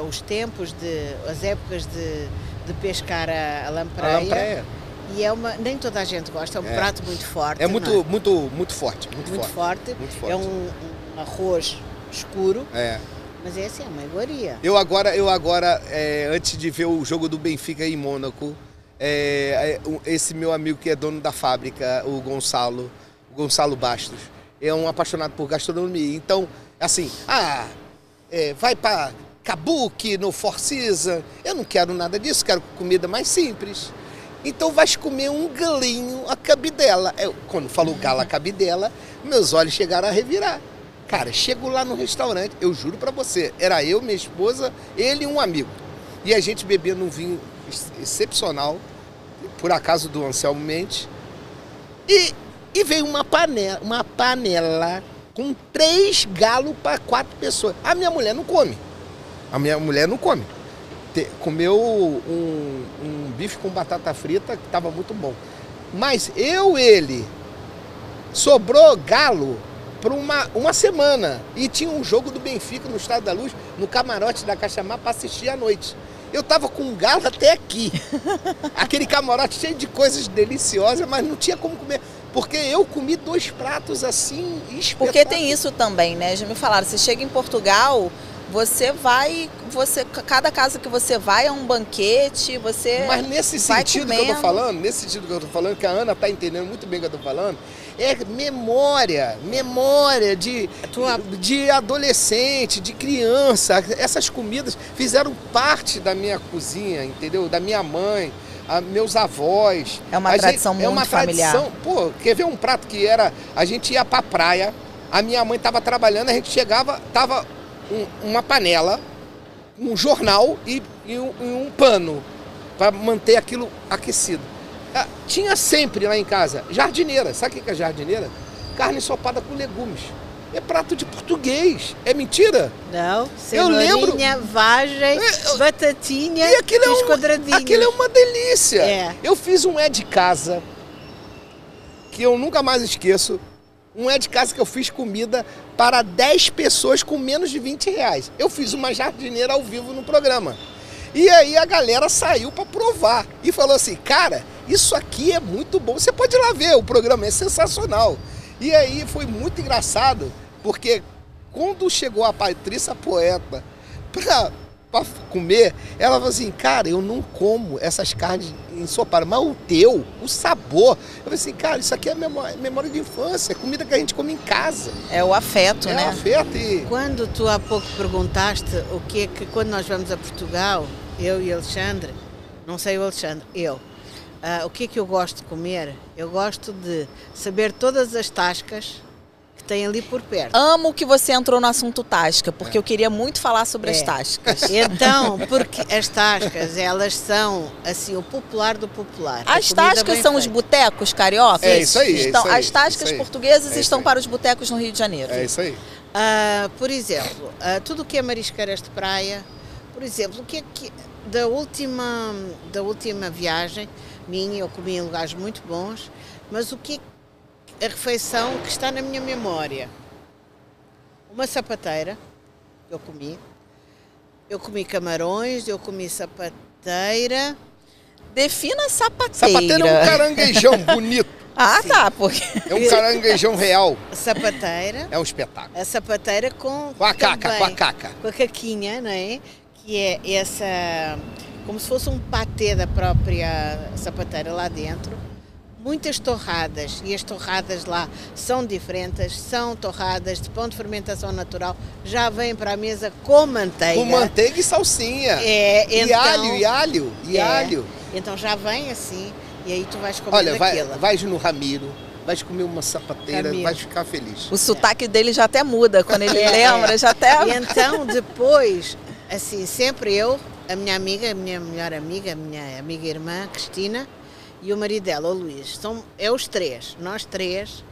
os tempos, as épocas de pescar a A lampreia. lampreia. E nem toda a gente gosta, é um É. prato muito forte. É não muito, muito, muito forte. Muito, muito forte. forte. Muito forte. É um arroz escuro, É. mas é uma iguaria. Eu agora, antes de ver o jogo do Benfica em Mônaco, Esse meu amigo que é dono da fábrica, o Gonçalo Bastos, é um apaixonado por gastronomia. Então, assim, vai para Kabuki, no Four Seasons. Eu não quero nada disso, quero comida mais simples. Então vais comer um galinho a cabidela. Quando falou galo a cabidela, meus olhos chegaram a revirar. Cara, chego lá no restaurante, eu juro pra você, era eu, minha esposa, ele e um amigo. E a gente bebendo um vinho excepcional, por acaso do Anselmo Mendes. E veio uma panela com 3 galos para 4 pessoas. A minha mulher não come. Comeu um bife com batata frita que estava muito bom. Mas ele, sobrou galo por uma semana. E tinha um jogo do Benfica no Estádio da Luz, no camarote da Cachamá, para assistir à noite. Eu tava com um galo até aqui. Aquele camarote cheio de coisas deliciosas, mas não tinha como comer. Porque eu comi 2 pratos assim, espetaculares. Porque tem isso também, né? Já me falaram, você chega em Portugal, cada casa que você vai é um banquete, Mas nesse sentido que eu tô falando, que a Ana tá entendendo muito bem o que eu tô falando, é memória de adolescente, de criança. Essas comidas fizeram parte da minha cozinha, entendeu? Da minha mãe, meus avós. É uma tradição muito familiar. Pô, quer ver um prato que era, a gente ia pra praia, a minha mãe tava trabalhando, a gente chegava, tava uma panela, um jornal e um pano para manter aquilo aquecido. Tinha sempre lá em casa jardineira. Sabe o que é jardineira? Carne ensopada com legumes. É prato de português. É mentira? Não. Cenourinha, vagem, batatinha e os quadradinhos. Aquilo é uma delícia. Eu fiz um de casa que eu nunca mais esqueço. Um de casa que eu fiz comida para 10 pessoas com menos de R$20. Eu fiz uma jardineira ao vivo no programa. E aí a galera saiu para provar e falou assim, cara, isso aqui é muito bom. Você pode ir lá ver, o programa é sensacional. E aí foi muito engraçado, porque quando chegou a Patrícia Poeta para comer, ela falou assim, cara, eu não como essas carnes ensopadas, mas o sabor. Eu falei assim, cara, isso aqui é memória de infância, é comida que a gente come em casa. É o afeto, né? É o afeto. Quando tu há pouco perguntaste o que é que, quando nós vamos a Portugal, eu e o Alexandre, não sei o Alexandre, o que é que eu gosto de comer? Eu gosto de saber todas as tascas que tem ali por perto. Amo que você entrou no assunto tasca, porque eu queria muito falar sobre as tascas. Então, porque as tascas, elas são assim, o popular do popular. As tascas são os botecos cariocas? É isso aí. As tascas portuguesas estão para os botecos no Rio de Janeiro. É isso aí. Por exemplo, tudo o que é marisqueiras de praia, por exemplo, o que é que da última viagem minha, eu comi em lugares muito bons, mas o que a refeição que está na minha memória? Uma sapateira, eu comi camarões, eu comi sapateira. Defina sapateira. Sapateira é um caranguejão bonito. Sim. Tá, porque... É um caranguejão real. A sapateira. É um espetáculo. A sapateira com a caca. Com a caquinha, não é? Que é essa, como se fosse um patê da própria sapateira lá dentro. Muitas torradas, e as torradas lá são diferentes, são torradas de pão de fermentação natural, já vêm para a mesa com manteiga. Com manteiga e salsinha. E alho. Então já vem assim, e aí tu vais comer daquilo. Vais no Ramiro, vais comer uma sapateira, vais ficar feliz. O sotaque dele já até muda, quando ele lembra, já até... E então depois, assim, sempre eu, a minha amiga, a minha melhor amiga, a minha amiga irmã, Cristina, e o marido dela, o Luís, os três, nós três,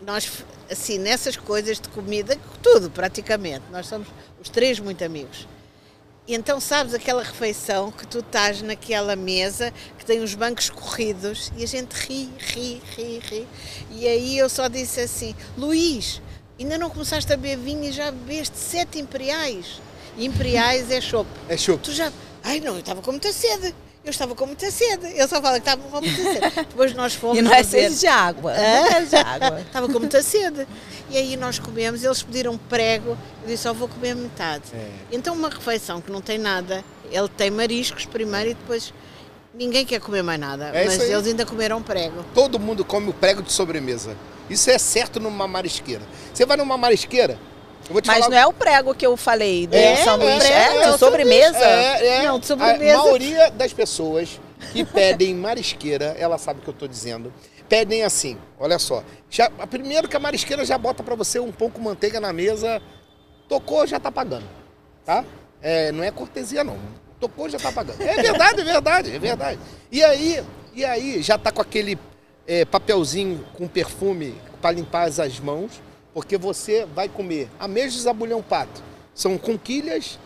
nós assim, nessas coisas de comida, tudo praticamente, nós somos os três muito amigos. E então sabes aquela refeição que tu estás naquela mesa, que tem os bancos corridos, e a gente ri. E aí eu só disse assim, Luís, ainda não começaste a beber vinho e já bebeste 7 imperiais. Imperiais é chopp. É chopp. Tu já... Ai não, eu estava com muita sede. Eu só falo que estava com muita sede. Depois nós fomos. E não é sede de água. Estava com muita sede. E aí nós comemos, eles pediram prego, eu disse, só vou comer metade. Então uma refeição que não tem nada, ele tem mariscos primeiro e depois Ninguém quer comer mais nada, É mas isso aí. eles ainda comeram prego. Todo mundo come o prego de sobremesa. Isso é certo numa marisqueira. Você vai numa marisqueira, eu vou te Mas falar... não é o prego que eu falei do É, sanduíche, é de sobremesa? Não, de sobremesa. A maioria das pessoas que pedem marisqueira, ela sabe o que eu tô dizendo, pedem assim, olha só. Primeiro que a marisqueira já bota pra você um pão com manteiga na mesa, tocou, já tá pagando, tá? Não é cortesia, não. Tocou, já tá pagando. É verdade, é verdade, é verdade. E aí já tá com aquele papelzinho com perfume para limpar as mãos, porque você vai comer amêijoas a bulhão pato. São conquilhas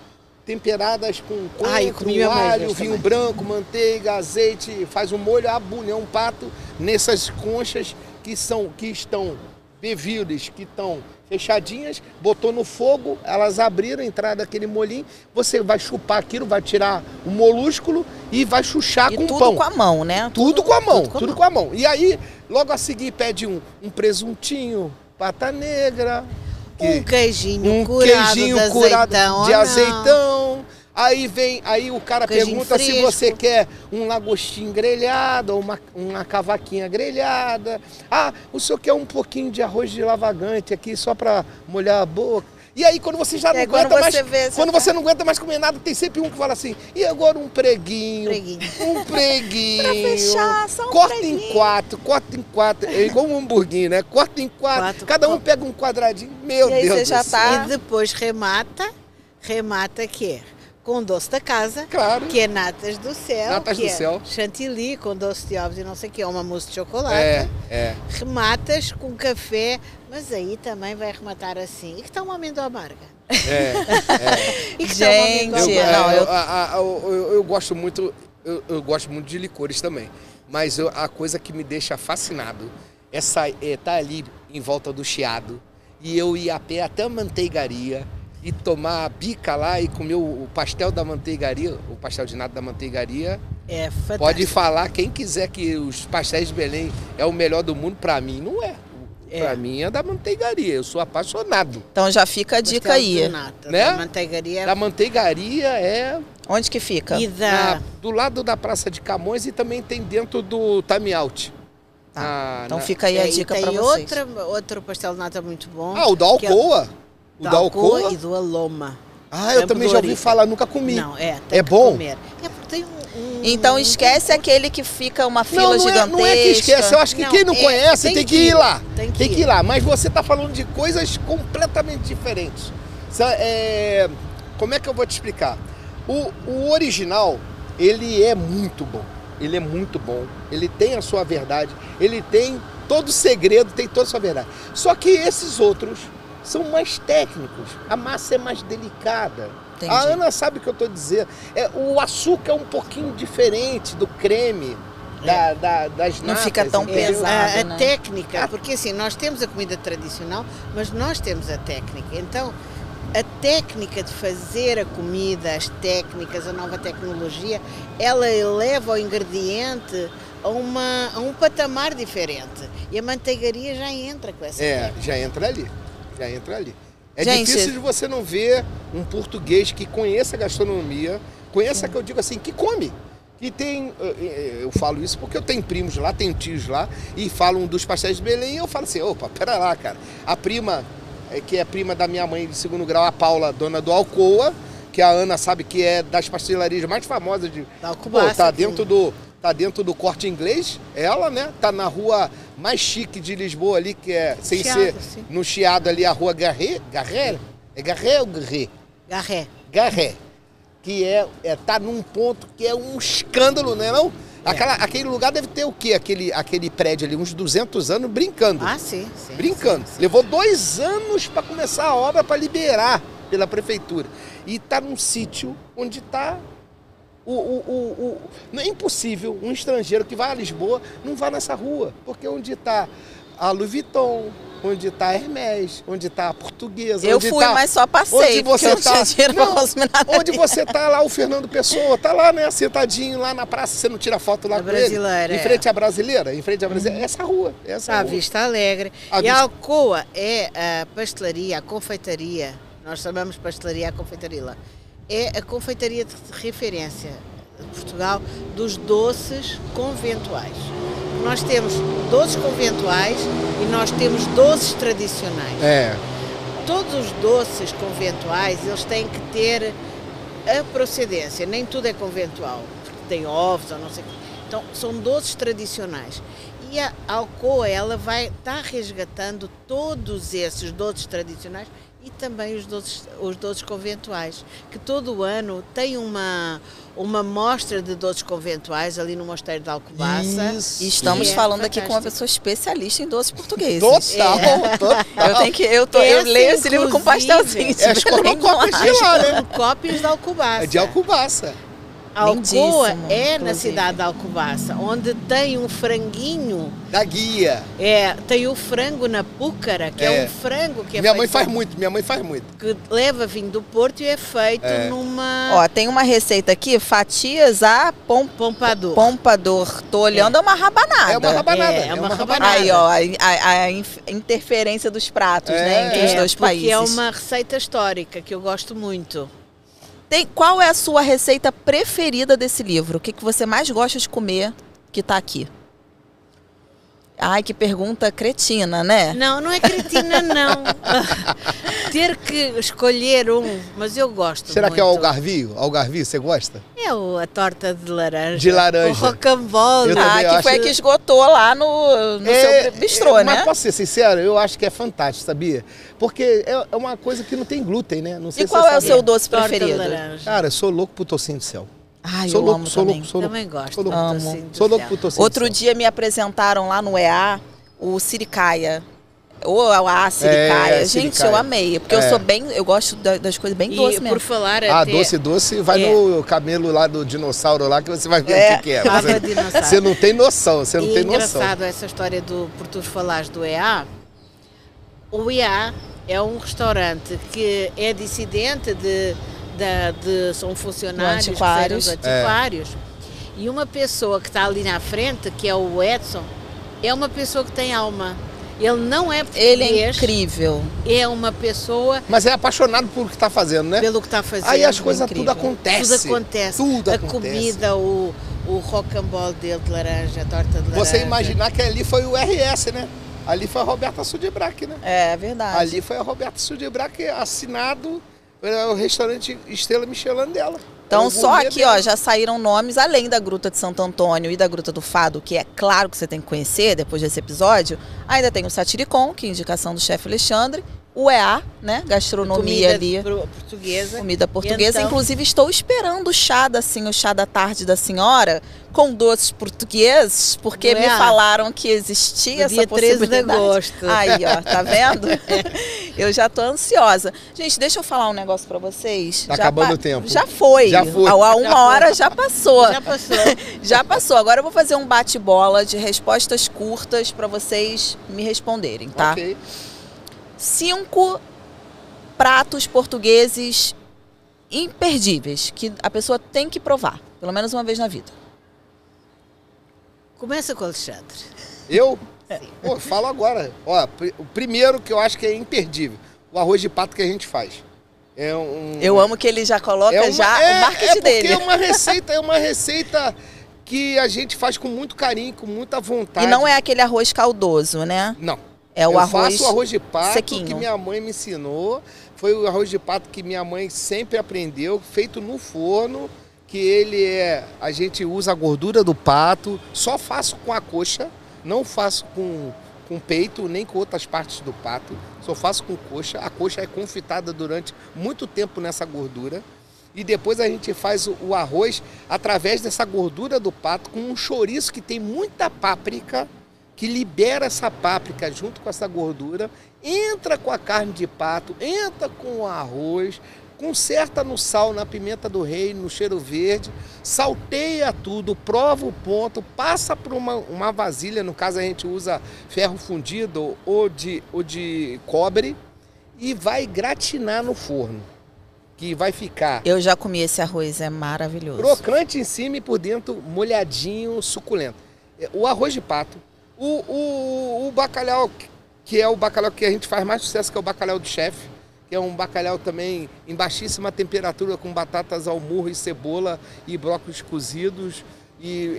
temperadas com eu coentro, comi amêijoas alho, vinho também. branco, manteiga, azeite, faz um molho a bulhão pato nessas conchas que estão bebidas, que estão fechadinhas, botou no fogo, elas abriram, entraram daquele molhinho, você vai chupar aquilo, vai tirar o molúsculo e vai chuchar E com tudo pão. com a mão, né? Tudo com a mão, tudo com a tudo mão. com a mão. E aí, logo a seguir, pede um presuntinho, pata negra, Um queijinho um curado queijinho de curado azeitão, de ou não. azeitão. Aí o cara Queijinho pergunta se fresco. você quer um lagostinho grelhado ou uma cavaquinha grelhada. Ah, o senhor quer um pouquinho de arroz de lavagante aqui só para molhar a boca. E aí quando você já não quando aguenta mais, você vê, quando você você não aguenta mais comer nada, tem sempre um que fala assim: "E agora um preguinho?" Um preguinho. Pra fechar, só um corta preguinho. em quatro. É igual um hamburguinho, né? Corta em quatro. Cada um pega um quadradinho. Meu E aí Deus você já do céu. tá- E depois remata que com doce da casa, Claro. que é natas do céu, Natas que do céu. chantilly com doce de ovos e não sei o que, uma mousse de chocolate. É. Rematas com café, mas aí também vai rematar assim. E que está uma amêndoa amarga? E que está uma amêndoa Gente, amarga? Eu gosto muito, eu gosto muito de licores também. Mas a coisa que me deixa fascinado é tá ali em volta do chiado e eu ir a pé até a manteigaria e tomar a bica lá e comer o pastel da manteigaria, o pastel de nata da manteigaria. É fantástico. Pode falar quem quiser que os pastéis de Belém é o melhor do mundo, pra mim não é. Pra mim é da manteigaria, eu sou apaixonado. Então já fica a dica Pastel aí. de nata, Né? da manteigaria. Da manteigaria é Onde que fica? E da... do lado da Praça de Camões e também tem dentro do Time Out. Tá. Então na- fica aí a e dica tem pra vocês. outro pastel de nata muito bom. Ah, o da que é Alcoa? O da da Alcoa Alcoa? e do Aloma. Ah, eu Campo também do já ouvi Ourique. falar, nunca comi. Não, tem É que bom? comer. É porque tem Então esquece aquele que fica uma fila Não, não gigantesca. não é que esquece, eu acho que Não, quem não conhece tem que ir lá. Tem que Tem que ir. ir lá, mas você está falando de coisas completamente diferentes. Como é que eu vou te explicar? O original, ele é muito bom. Ele é muito bom. Ele tem a sua verdade. Ele tem todo o segredo, tem toda a sua verdade. Só que esses outros são mais técnicos. A massa é mais delicada. Entendi. A Ana sabe o que eu estou dizendo. O açúcar é um pouquinho diferente do creme. Das Não natas, fica tão entendeu? pesado. A né? técnica, porque assim, nós temos a comida tradicional, mas nós temos a técnica. Então, a técnica de fazer a comida, as técnicas, a nova tecnologia, ela eleva o ingrediente a um patamar diferente. E a manteigaria já entra com essa técnica. Já entra ali. Já entra ali. É Gente, difícil de você não ver um português que conheça a gastronomia, conheça, que eu digo assim, que come. Que tem, eu falo isso porque eu tenho primos lá, tenho tios lá, e falam dos pastéis de Belém, e eu falo assim, opa, pera lá, cara. A prima, que é prima da minha mãe de segundo grau, a Paula, dona do Alcoa, que a Ana sabe que é das pastelarias mais famosas de... Da Alcobaça, tá sim. dentro do Corte Inglês, ela, né? Tá na rua mais chique de Lisboa ali, que é, sem Chiado, ser sim. no Chiado ali, a rua Garré? É Garré ou Garré? Garré. Garré. Que tá num ponto que é um escândalo, né não? Aquele lugar deve ter o quê? Aquele prédio ali, uns 200 anos, brincando. Ah, sim. Brincando. sim. Levou 2 anos para começar a obra, para liberar pela prefeitura. E tá num sítio onde tá... Não é impossível um estrangeiro que vai a Lisboa não vá nessa rua. Porque onde tá a Louis Vuitton, onde tá a Hermès, onde tá a Portuguesa. Eu onde fui, tá, mas só passei, onde porque eu não tinha dinheiro pra consumir nada onde ali. você tá lá, o Fernando Pessoa, tá lá, né, sentadinho lá na praça, você não tira foto lá A com ele? Brasileira, Em frente à Brasileira? Em frente à Brasileira. Essa rua. A Vista Alegre. A E Vista- a Alcoa é a pastelaria, a confeitaria. Nós chamamos pastelaria a confeitaria lá. É a confeitaria de referência de Portugal, dos doces conventuais. Nós temos doces conventuais e nós temos doces tradicionais. Todos os doces conventuais, eles têm que ter a procedência, nem tudo é conventual, porque tem ovos ou não sei o quê. Então, são doces tradicionais. E a Alcoa, ela vai estar resgatando todos esses doces tradicionais e também os doces conventuais, que todo ano tem uma mostra de doces conventuais ali no Mosteiro de Alcobaça. Isso. E estamos falando aqui com uma pessoa especialista em doces portugueses. Total. Eu leio esse livro com pastelzinho. É as cornucópias de lá, né? Cópias de Alcobaça. É de Alcobaça. A Alcoa é na cidade de Alcobaça, onde tem um franguinho. Da guia. Tem o frango na púcara, que é um frango que é minha mãe faz muito. Que leva vinho do Porto e é feito numa... Ó, tem uma receita aqui, fatias a Pompadour. Tô olhando, é uma rabanada. É uma rabanada. Aí, ó, a interferência dos pratos, né, entre os dois países. Porque é uma receita histórica que eu gosto muito. Qual é a sua receita preferida desse livro? O que você mais gosta de comer que está aqui? Ai, que pergunta cretina, né? Não é cretina, não. Ter que escolher mas eu gosto Será muito. Que é o algarvio? Algarvio, você gosta? É a torta de laranja. De laranja. O rocambole. Que foi a que esgotou lá no seu bistrô, né? Mas posso ser sincero, eu acho que é fantástico, sabia? Porque é uma coisa que não tem glúten, né? Não sei e qual é o seu doce preferido? Cara, eu sou louco por tocinho do céu. Ai, eu amo também. Também gosto. Sou louco por tocinho. Outro dia me apresentaram lá no EA o siricaia. Ou a siricaia. Gente, eu amei. Porque eu gosto das coisas bem doces mesmo. Por falar doce, vai no camelo lá do dinossauro lá que você vai ver o que é. Você não tem noção, É engraçado essa história por tu falares do EA. O EA é um restaurante que é dissidente são funcionários antiquários. E uma pessoa que está ali na frente, que é o Edson, é uma pessoa que tem alma. Ele não é português. Ele é incrível. É uma pessoa... Mas é apaixonado por o que está fazendo, né? Pelo que está fazendo. Aí as coisas tudo acontece. A comida, o rocambole dele de laranja, a torta de laranja. Você imaginar que ali foi o RS, né? Ali foi a Roberta Sudibrac, né? É verdade. Ali foi a Roberta Sudibrac assinado o restaurante Estrela Michelin dela. Então só aqui, ó, já saíram nomes, além da Gruta de Santo Antônio e da Gruta do Fado, que é claro que você tem que conhecer depois desse episódio, ainda tem o Satiricon, que é indicação do chefe Alexandre, o EA, né, gastronomia ali. Portuguesa. Comida portuguesa. Então, inclusive estou esperando o chá da tarde da senhora, com doces portugueses, porque me falaram que existia essa possibilidade. 13 de agosto. Aí, ó, tá vendo? Eu já tô ansiosa. Gente, deixa eu falar um negócio pra vocês. Tá acabando o tempo. Já foi. Já foi. Há uma hora já passou. Já passou. Já passou. Agora eu vou fazer um bate-bola de respostas curtas pra vocês me responderem, tá? Ok. 5 pratos portugueses imperdíveis que a pessoa tem que provar, pelo menos uma vez na vida. Começa com o Alexandre. Eu? Pô, falo agora. Ó, o primeiro que eu acho que é imperdível, o arroz de pato que a gente faz. Eu amo que ele já coloca o marketing dele. É uma receita que a gente faz com muito carinho, com muita vontade. E não é aquele arroz caldoso, né? Não. É o arroz faço o arroz de pato sequinho. Que minha mãe me ensinou. Foi o arroz de pato que minha mãe sempre aprendeu, feito no forno, que a gente usa a gordura do pato, só faço com a coxa, não faço com peito, nem com outras partes do pato, só faço com coxa. A coxa é confitada durante muito tempo nessa gordura. E depois a gente faz o arroz através dessa gordura do pato com um chouriço que tem muita páprica, que libera essa páprica junto com essa gordura, entra com a carne de pato, entra com o arroz, conserta no sal, na pimenta do reino, no cheiro verde, salteia tudo, prova o ponto, passa por uma vasilha, no caso a gente usa ferro fundido ou de cobre, e vai gratinar no forno, que vai ficar... Eu já comi esse arroz, é maravilhoso. Crocante em cima e por dentro molhadinho, suculento. O arroz de pato, o bacalhau, que é o bacalhau que a gente faz mais sucesso, que é o bacalhau do chefe, que é um bacalhau também em baixíssima temperatura, com batatas ao murro e cebola e brócolis cozidos. E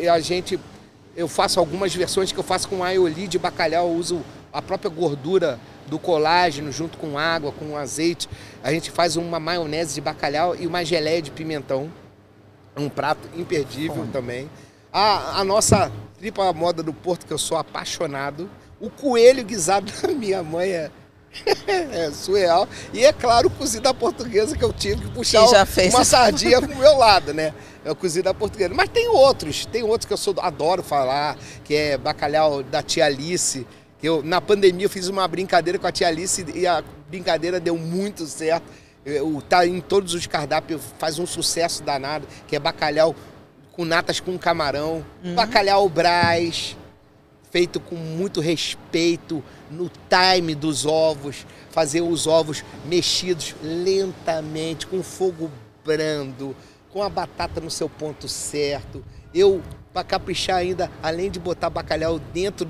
eu faço algumas versões que eu faço com aioli de bacalhau, eu uso a própria gordura do colágeno junto com água, com azeite. A gente faz uma maionese de bacalhau e uma geleia de pimentão. Um prato imperdível também. A nossa tripa à moda do Porto, que eu sou apaixonado. O coelho guisado da minha mãe é surreal. E é claro, o cozido à portuguesa, que eu tive que puxar uma sardinha pro meu lado, né? É o cozido à portuguesa. Mas tem outros que eu adoro falar, que é bacalhau da tia Alice. Na pandemia eu fiz uma brincadeira com a tia Alice e a brincadeira deu muito certo. Tá em todos os cardápios, faz um sucesso danado, que é bacalhau com natas com camarão, bacalhau Brás, feito com muito respeito no time dos ovos, fazer os ovos mexidos lentamente, com fogo brando, com a batata no seu ponto certo. Para caprichar ainda, além de botar bacalhau dentro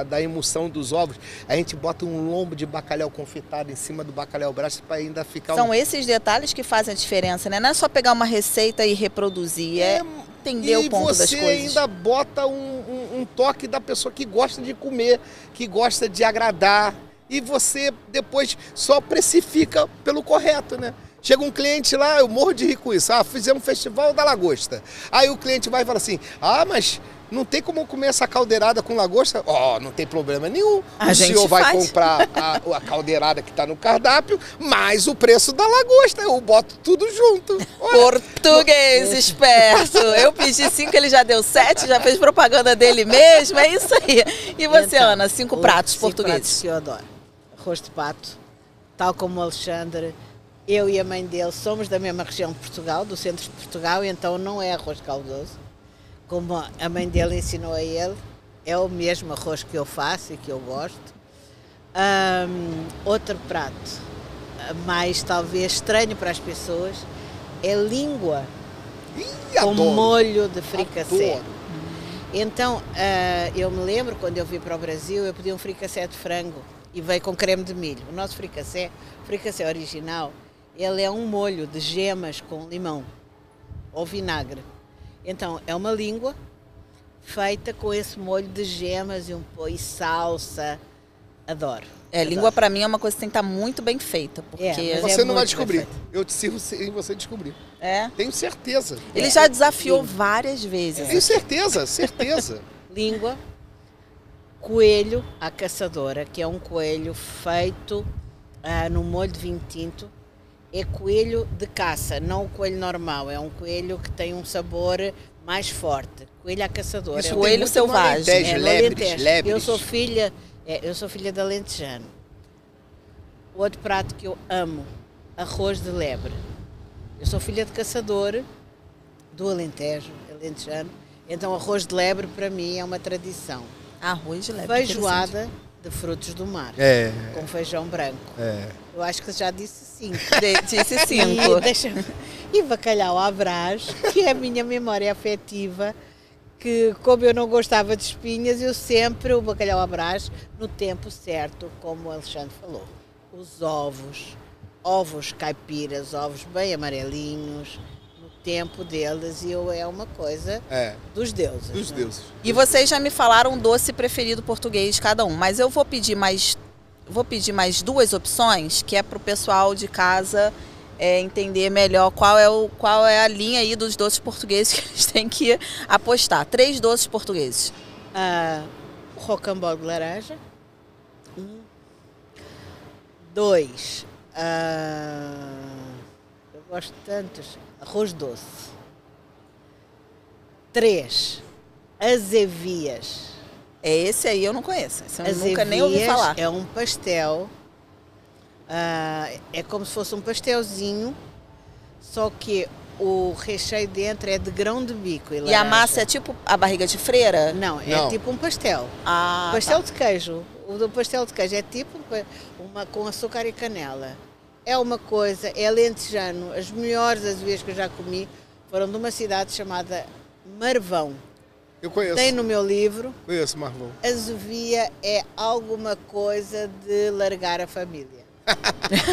da emulsão dos ovos, a gente bota um lombo de bacalhau confitado em cima do bacalhau Brás para ainda ficar... São esses detalhes que fazem a diferença, né? Não é só pegar uma receita e reproduzir, é entender o ponto das coisas. E você ainda bota um toque da pessoa que gosta de comer, que gosta de agradar, e você depois só precifica pelo correto, né? Chega um cliente lá, eu morro de rir com isso. Fizemos um festival da lagosta. Aí o cliente vai e fala assim, mas não tem como comer essa caldeirada com lagosta? Não tem problema nenhum. O senhor vai comprar a caldeirada que está no cardápio, mais o preço da lagosta. Eu boto tudo junto. Português esperto. Eu pedi 5, ele já deu 7, já fez propaganda dele mesmo. É isso aí. E você, então, Ana, 5 pratos portugueses? 5 pratos que eu adoro. Arroz de pato, tal como o Alexandre. Eu e a mãe dele somos da mesma região de Portugal, do centro de Portugal, então não é arroz caldoso, como a mãe dele ensinou a ele, é o mesmo arroz que eu faço e que eu gosto. Outro prato, mais talvez estranho para as pessoas, é língua com molho de fricassé. Então, eu me lembro, quando eu vim para o Brasil, eu pedi um fricassé de frango e veio com creme de milho. O nosso fricassé original, ele é um molho de gemas com limão ou vinagre. Então, é uma língua feita com esse molho de gemas e salsa. Adoro. Língua para mim é uma coisa que tem que estar muito bem feita. Porque você não vai descobrir. Eu te sirvo sem você descobrir. Tenho certeza. Ele já desafiou várias vezes. Tenho certeza. Língua, coelho à caçadora, que é um coelho feito no molho de vinho tinto. É coelho de caça, não o coelho normal. É um coelho que tem um sabor mais forte. Coelho à caçadora. Isso, coelho selvagem. Lebres. Eu sou filha de alentejano. Outro prato que eu amo, arroz de lebre. Eu sou filha de caçador do Alentejo, alentejano. Então arroz de lebre para mim é uma tradição. Arroz de lebre. Feijoada de frutos do mar, com feijão branco. Eu acho que já disse 5. Disse 5. E bacalhau à Brás, que é a minha memória afetiva, que como eu não gostava de espinhas, eu sempre o bacalhau à Brás no tempo certo, como o Alexandre falou. Os ovos caipiras, ovos bem amarelinhos, no tempo deles, e é uma coisa dos deuses. Dos deuses. E vocês já me falaram um doce preferido português cada um, mas eu vou pedir mais 2 opções, que é para o pessoal de casa entender melhor qual é a linha aí dos doces portugueses que eles têm que apostar. 3 doces portugueses. Rocambole de laranja. 2. Eu gosto de tantos. Arroz doce. 3. Azevias. Esse aí eu não conheço. Esse eu nunca nem ouvi falar. É um pastel. É como se fosse um pastelzinho, só que o recheio dentro é de grão de bico. E a massa é tipo a barriga de freira? Não, tipo um pastel. De queijo. O do pastel de queijo é tipo uma com açúcar e canela. É uma coisa, é alentejano. As melhores azevias que eu já comi foram de uma cidade chamada Marvão. Eu conheço. Tem no meu livro. Conheço Marvão. Azevia é alguma coisa de largar a família.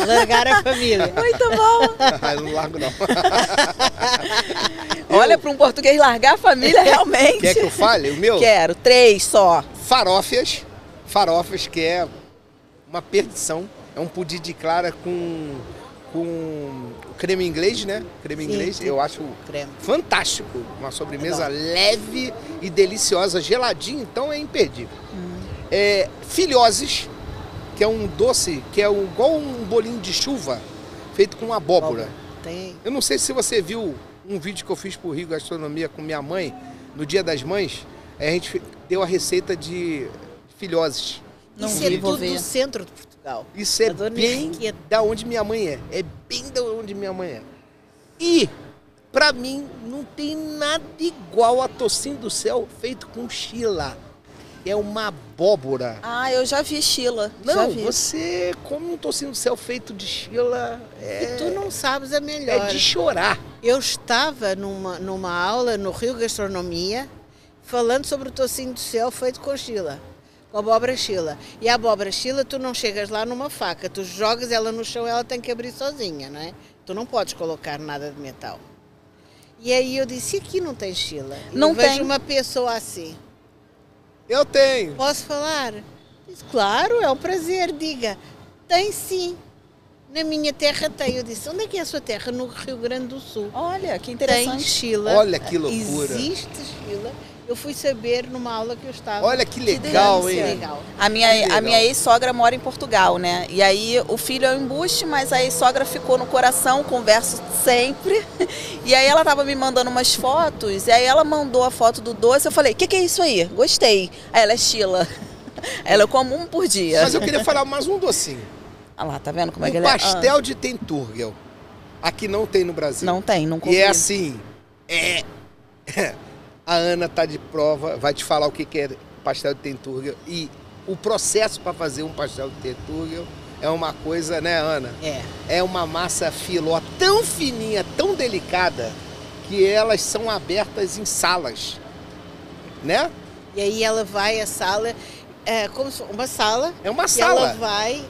Largar a família. Muito bom. Eu não largo, não. Olha, para um português largar a família, realmente. Quer que eu fale o meu? Quero, 3 só. Farofas, que é uma perdição. É um pudim de clara com creme inglês, né? Creme inglês, sim. eu acho Creme. fantástico. Uma sobremesa leve e deliciosa, geladinho, então é imperdível. Filhoses, que é um doce, que é igual um bolinho de chuva, feito com abóbora. Tem. Eu não sei se você viu um vídeo que eu fiz pro Rio Gastronomia com minha mãe, no Dia das Mães, a gente deu a receita de filhoses. Não Isso vi, é vou tudo ver. do centro de Portugal. Isso é Da Dona bem Henriqueta. da onde minha mãe é. É bem da onde minha mãe é. E, pra mim, não tem nada igual a tocinho do céu feito com chila. É uma abóbora. Ah, eu já vi Sheila. já Não, vi. você come um tocinho do céu feito de chila, E tu não sabes a melhor. é de chorar. Eu estava numa aula no Rio Gastronomia falando sobre o tocinho do céu feito com chila, com abóbora chila. E a abóbora chila, tu não chegas lá numa faca, tu jogas ela no chão, ela tem que abrir sozinha, não é? Tu não podes colocar nada de metal. E aí eu disse, aqui não tem chila. Não eu vejo tem. uma pessoa assim. Eu tenho. Posso falar? Disse, claro, é um prazer, diga. Tem sim. Na minha terra tem. Eu disse, onde é que é a sua terra? No Rio Grande do Sul. Olha, que Tem interessante. chila. Olha que loucura. Existe chila. Eu fui saber numa aula que eu estava. Olha que legal, delícia. hein? Legal. A Que legal. minha ex-sogra mora em Portugal, né? E aí o filho é um embuste, mas a ex-sogra ficou no coração, converso sempre. E aí ela tava me mandando umas fotos, e aí ela mandou a foto do doce, eu falei, que é isso aí? Gostei. Aí ela é Sheila. Ela eu como um por dia. Mas eu queria falar mais um docinho. Olha lá, tá vendo como é que ele O é? pastel de Tenturgel. Aqui não tem no Brasil. Não tem, não E comi. é assim, a Ana tá de prova, vai te falar o que é pastel de Tenturgel. E o processo para fazer um pastel de Tenturgel é uma coisa, né, Ana? É. É uma massa filó tão fininha, tão delicada, que elas são abertas em salas, né? E aí ela vai à sala, como se uma sala. É uma E sala. ela vai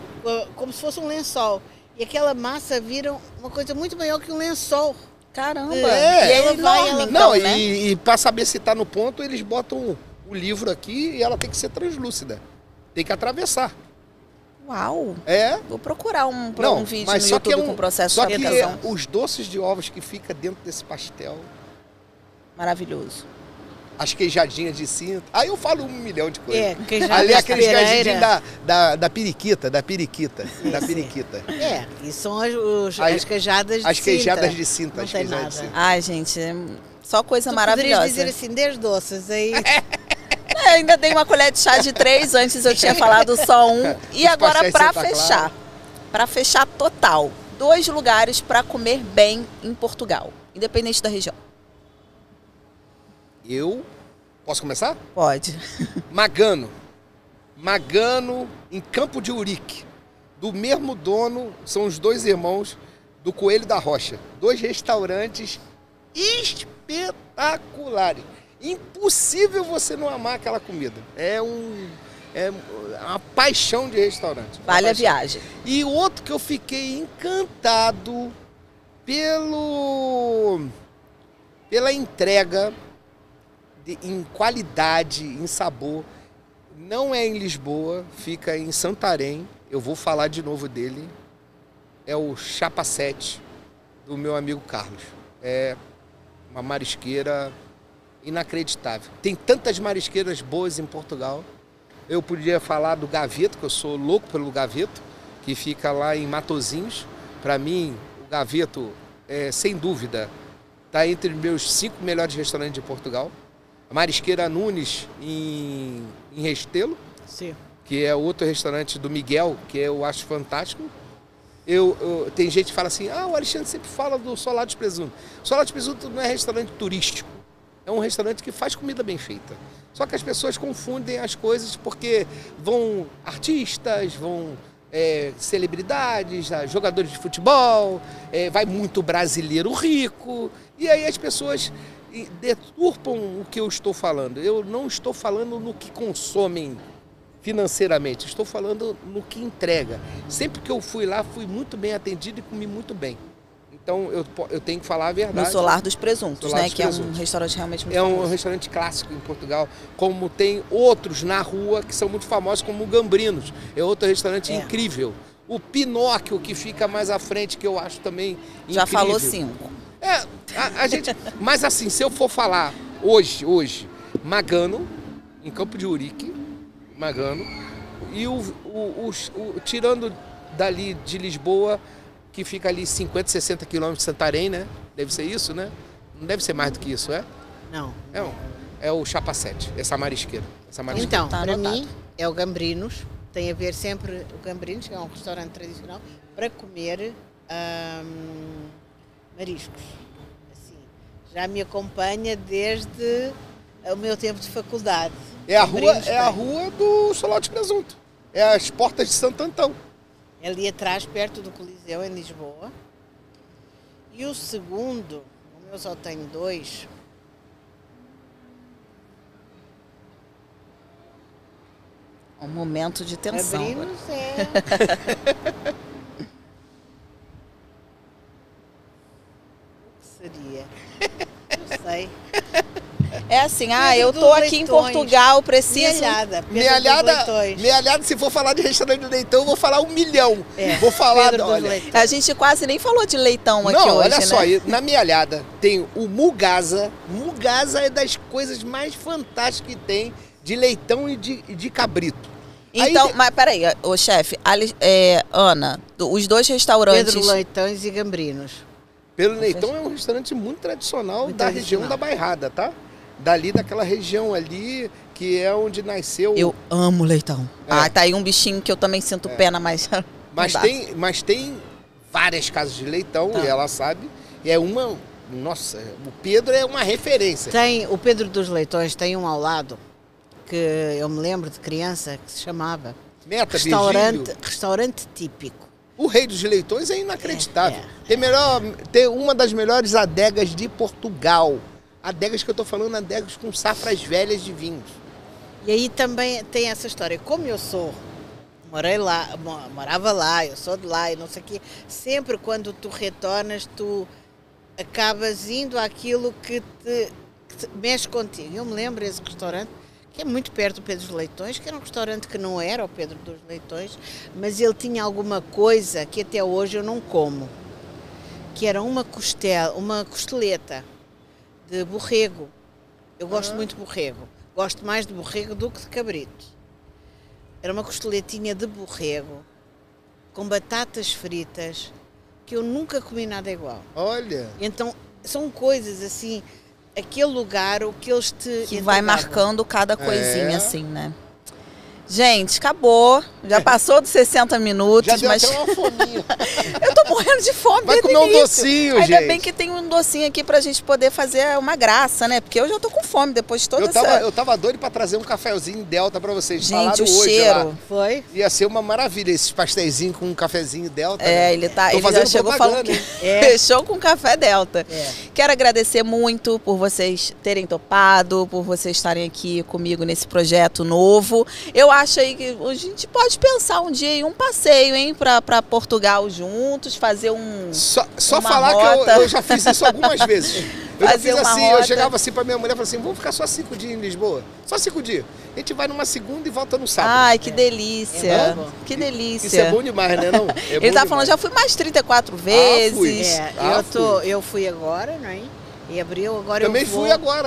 como se fosse um lençol. E aquela massa vira uma coisa muito maior que um lençol. Caramba. É. E Ela ela vai, vai, ela então, Não, né? e para saber se tá no ponto, eles botam o livro aqui e ela tem que ser translúcida. Tem que atravessar. Uau. É. Vou procurar um Não, vídeo mas no só que YouTube é com processo só de que fabricação. os doces de ovos que fica dentro desse pastel, Maravilhoso. as queijadinhas de cinta. Aí eu falo 1 milhão de coisas. Queijada Ali aqueles Pereira. queijadinhos da periquita. É, e são As as queijadas de As queijadas Sintra. de cinta. Não as tem queijadas de nada. cinta. Ai, gente, só coisa Tu maravilhosa. poderias dizer assim, 10 doces aí. Eu ainda dei uma colher de chá de 3, antes eu tinha falado só um. E Os agora, pastéis pra Santa fechar, pra fechar total, 2 lugares pra comer bem em Portugal, independente da região. Eu... Posso começar? Pode. Magano em Campo de Urique. Do mesmo dono, são os 2 irmãos do Coelho da Rocha. 2 restaurantes espetaculares. Impossível você não amar aquela comida. É uma paixão de restaurante. Uma Vale a paixão. viagem. E outro que eu fiquei encantado pela entrega em qualidade, em sabor. Não é em Lisboa, fica em Santarém. Eu vou falar de novo dele. É o Chapa 7 do meu amigo Carlos. É uma marisqueira inacreditável. Tem tantas marisqueiras boas em Portugal. Eu podia falar do Gaveto, que eu sou louco pelo Gaveto, que fica lá em Matosinhos. Para mim, o Gaveto, sem dúvida, está entre os meus 5 melhores restaurantes de Portugal. A Marisqueira Nunes, em Restelo, Sim. que é outro restaurante do Miguel, que eu acho fantástico. Tem gente que fala assim, o Alexandre sempre fala do Solados Presunto. Solados Presunto não é restaurante turístico, é um restaurante que faz comida bem feita. Só que as pessoas confundem as coisas porque vão artistas, vão celebridades, jogadores de futebol, vai muito brasileiro rico, e aí as pessoas deturpam o que eu estou falando. Eu não estou falando no que consomem financeiramente. Estou falando no que entrega. Sempre que eu fui lá, fui muito bem atendido e comi muito bem. Então, eu tenho que falar a verdade. No Solar dos Presuntos, Solar né? dos Que Presuntos. é um restaurante realmente muito É um famoso. restaurante clássico em Portugal, como tem outros na rua que são muito famosos, como o Gambrinos. É outro restaurante incrível. O Pinóquio, que fica mais à frente, que eu acho também incrível. Já falou 5. A gente... Mas assim, se eu for falar hoje, Magano, em Campo de Urique, Magano, e tirando dali de Lisboa, que fica ali 50, 60 quilômetros de Santarém, né? Deve ser isso, né? Não deve ser mais do que isso, é? Não. É o Chapacete, essa marisqueira. Então, Tá para anotado. mim, é o Gambrinos. Tem a ver sempre o Gambrinos, que é um restaurante tradicional, para comer mariscos. Assim, já me acompanha desde o meu tempo de faculdade. É a Gambrinos rua do Solar de Presunto. É as portas de Santo Antão. É ali atrás, perto do Coliseu, em Lisboa. E o segundo, o meu só tenho 2. Um momento de tensão. agora. Gambrinos é... O que seria? Não sei. É assim, Pedro eu dos tô aqui em Leitões. Portugal, preciso... Mealhada. Pedro dos Leitões. Mealhada, se for falar de restaurante de leitão, eu vou falar 1 milhão. É, Vou falar, Pedro dos olha... Leitões. A gente quase nem falou de leitão aqui Não, hoje, olha né? só, na Mealhada tem o Mugaza. Mugaza é das coisas mais fantásticas que tem de leitão e de cabrito. Então, Aí- mas peraí, ô chefe, Ana, os dois restaurantes... Pedro Leitões e Gambrinos. Pedro Leitão é um restaurante muito tradicional Muito da tradicional. região da Bairrada, tá? Dali, daquela região ali, que é onde nasceu... Eu amo leitão. É. Tá aí um bichinho que eu também sinto pena, mas... Mas não dá. mas tem várias casas de leitão, Tá. e ela sabe. E é uma... Nossa, o Pedro é uma referência. Tem o Pedro dos Leitões, tem um ao lado, que eu me lembro de criança, que se chamava Meta, Restaurante Típico. O Rei dos Leitões é inacreditável. É, Tem uma das melhores adegas de Portugal. Adegas que eu tô falando, adegas com safras velhas de vinhos. E aí também tem essa história. Como eu morava lá, eu sou de lá e não sei o quê, sempre quando tu retornas, tu acabas indo àquilo que te mexe contigo. Eu me lembro desse restaurante, que é muito perto do Pedro dos Leitões, que era um restaurante que não era o Pedro dos Leitões, mas ele tinha alguma coisa que até hoje eu não como, que era uma costeleta de borrego. Eu gosto muito de borrego. Gosto mais de borrego do que de cabrito. Era uma costeletinha de borrego com batatas fritas que eu nunca comi nada igual. Olha, Então, são coisas assim, aquele lugar, o que eles te Que vai entregavam. marcando cada coisinha, É. assim, né? Gente, acabou. Já passou dos 60 minutos, já deu mas até uma fominha. eu tô morrendo de fome Vai desde comer o um início. docinho, Ainda gente. bem que tem um docinho aqui pra gente poder fazer uma graça, né? Porque eu já tô com fome depois de toda Eu tava doido pra trazer um cafezinho Delta pra vocês. Gente, Falaram o hoje cheiro. lá. Foi? Ia ser uma maravilha esses pastéisinhos com um cafezinho Delta. É, né? ele Tô já fazendo chegou falando que propaganda, fechou com café Delta. É. Quero agradecer muito por vocês terem topado, por vocês estarem aqui comigo nesse projeto novo. Eu acho aí que a gente pode pensar um dia em um passeio, hein, pra Portugal juntos, fazer um... Só Uma falar rota. que eu já fiz isso algumas vezes. Eu já Fazer fiz uma assim, eu rota. chegava assim pra minha mulher e falava assim, vamos ficar só 5 dias em Lisboa? Só 5 dias. A gente vai numa segunda e volta no sábado. Ai, que delícia. É bom. Que delícia. Isso é bom demais, né? Não? É Ele bom tá falando, demais. já fui mais 34 vezes. fui. É, Ah, eu fui agora, não é? Em abril, agora Também eu vou...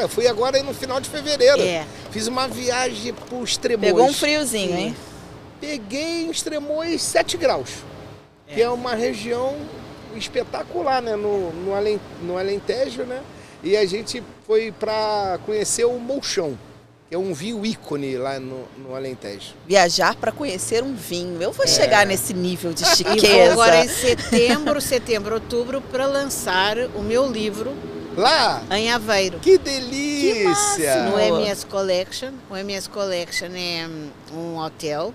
fui agora no final de fevereiro. É. Fiz uma viagem pro Extremões. Pegou um friozinho, hein? Peguei em Extremões 7 graus, que é uma região espetacular, né? No Alentejo, né? E a gente foi para conhecer o Molchão, que é um vinho ícone lá no Alentejo. Viajar para conhecer um vinho. Eu vou chegar nesse nível de E vou chiqueza. agora em setembro, outubro, para lançar o meu livro Lá, em Aveiro. que delícia! No Boa. MS Collection. O MS Collection é um hotel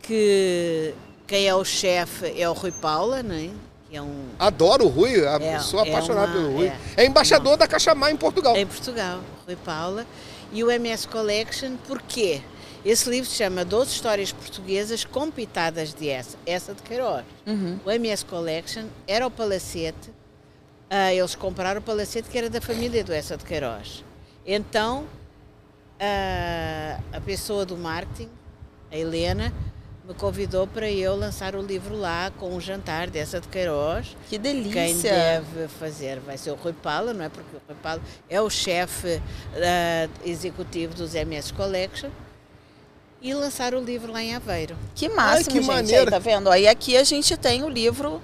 que quem é o chefe é o Rui Paula, não é? Que é um... Adoro o Rui, sou é apaixonado uma- pelo Rui. é. É embaixador da Cachamar em Portugal. Em Portugal, Rui Paula. E o MS Collection, porquê? Esse livro se chama 12 Histórias Portuguesas com Pitadas de Eça de Queiroz. O MS Collection era o palacete, eles compraram o palacete que era da família do Eça de Queiroz. Então, a pessoa do marketing, a Helena, me convidou para eu lançar o livro lá com um jantar dessa de Queiroz. Que delícia! Quem deve fazer vai ser o Rui Pala, não é? Porque o Rui Pala é o chefe executivo dos MS Collection. E lançar o livro lá em Aveiro. Que máximo, que gente. maneiro. Aí, tá vendo? Aí aqui a gente tem o livro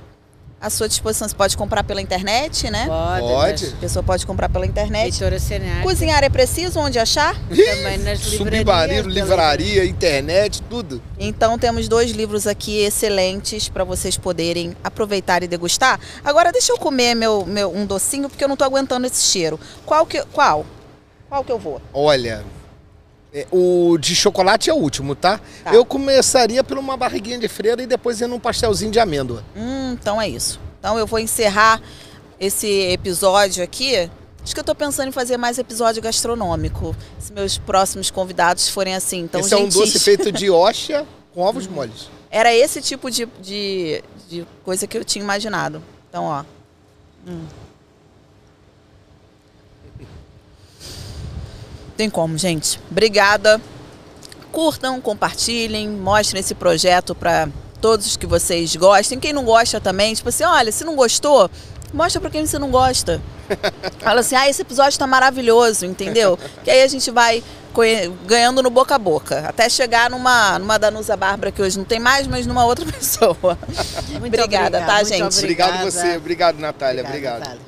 à sua disposição. Você pode comprar pela internet, né? Pode. A pessoa pode comprar pela internet. Editora Senac. Cozinhar é preciso? Onde achar? Também nas livrarias. Livraria, internet, tudo. Então temos 2 livros aqui excelentes para vocês poderem aproveitar e degustar. Agora deixa eu comer um docinho, porque eu não tô aguentando esse cheiro. Qual que eu vou? Olha, o de chocolate é o último, tá? Eu começaria por uma barriguinha de freira e depois ir num pastelzinho de amêndoa. Então é isso. Então eu vou encerrar esse episódio aqui. Acho que eu tô pensando em fazer mais episódio gastronômico, se meus próximos convidados forem assim. Então, esse é um doce feito de hóstia com ovos moles. Era esse tipo de coisa que eu tinha imaginado. Então, ó. Tem como, gente. Obrigada. Curtam, compartilhem, mostrem esse projeto para todos os que vocês gostem. Quem não gosta também, tipo assim, olha, se não gostou, mostra para quem você não gosta. Fala assim, esse episódio tá maravilhoso, entendeu? Que aí a gente vai ganhando no boca a boca, até chegar numa Danusa Bárbara, que hoje não tem mais, mas numa outra pessoa. Obrigada, tá, gente? Obrigado você, obrigado, Natália. Obrigado.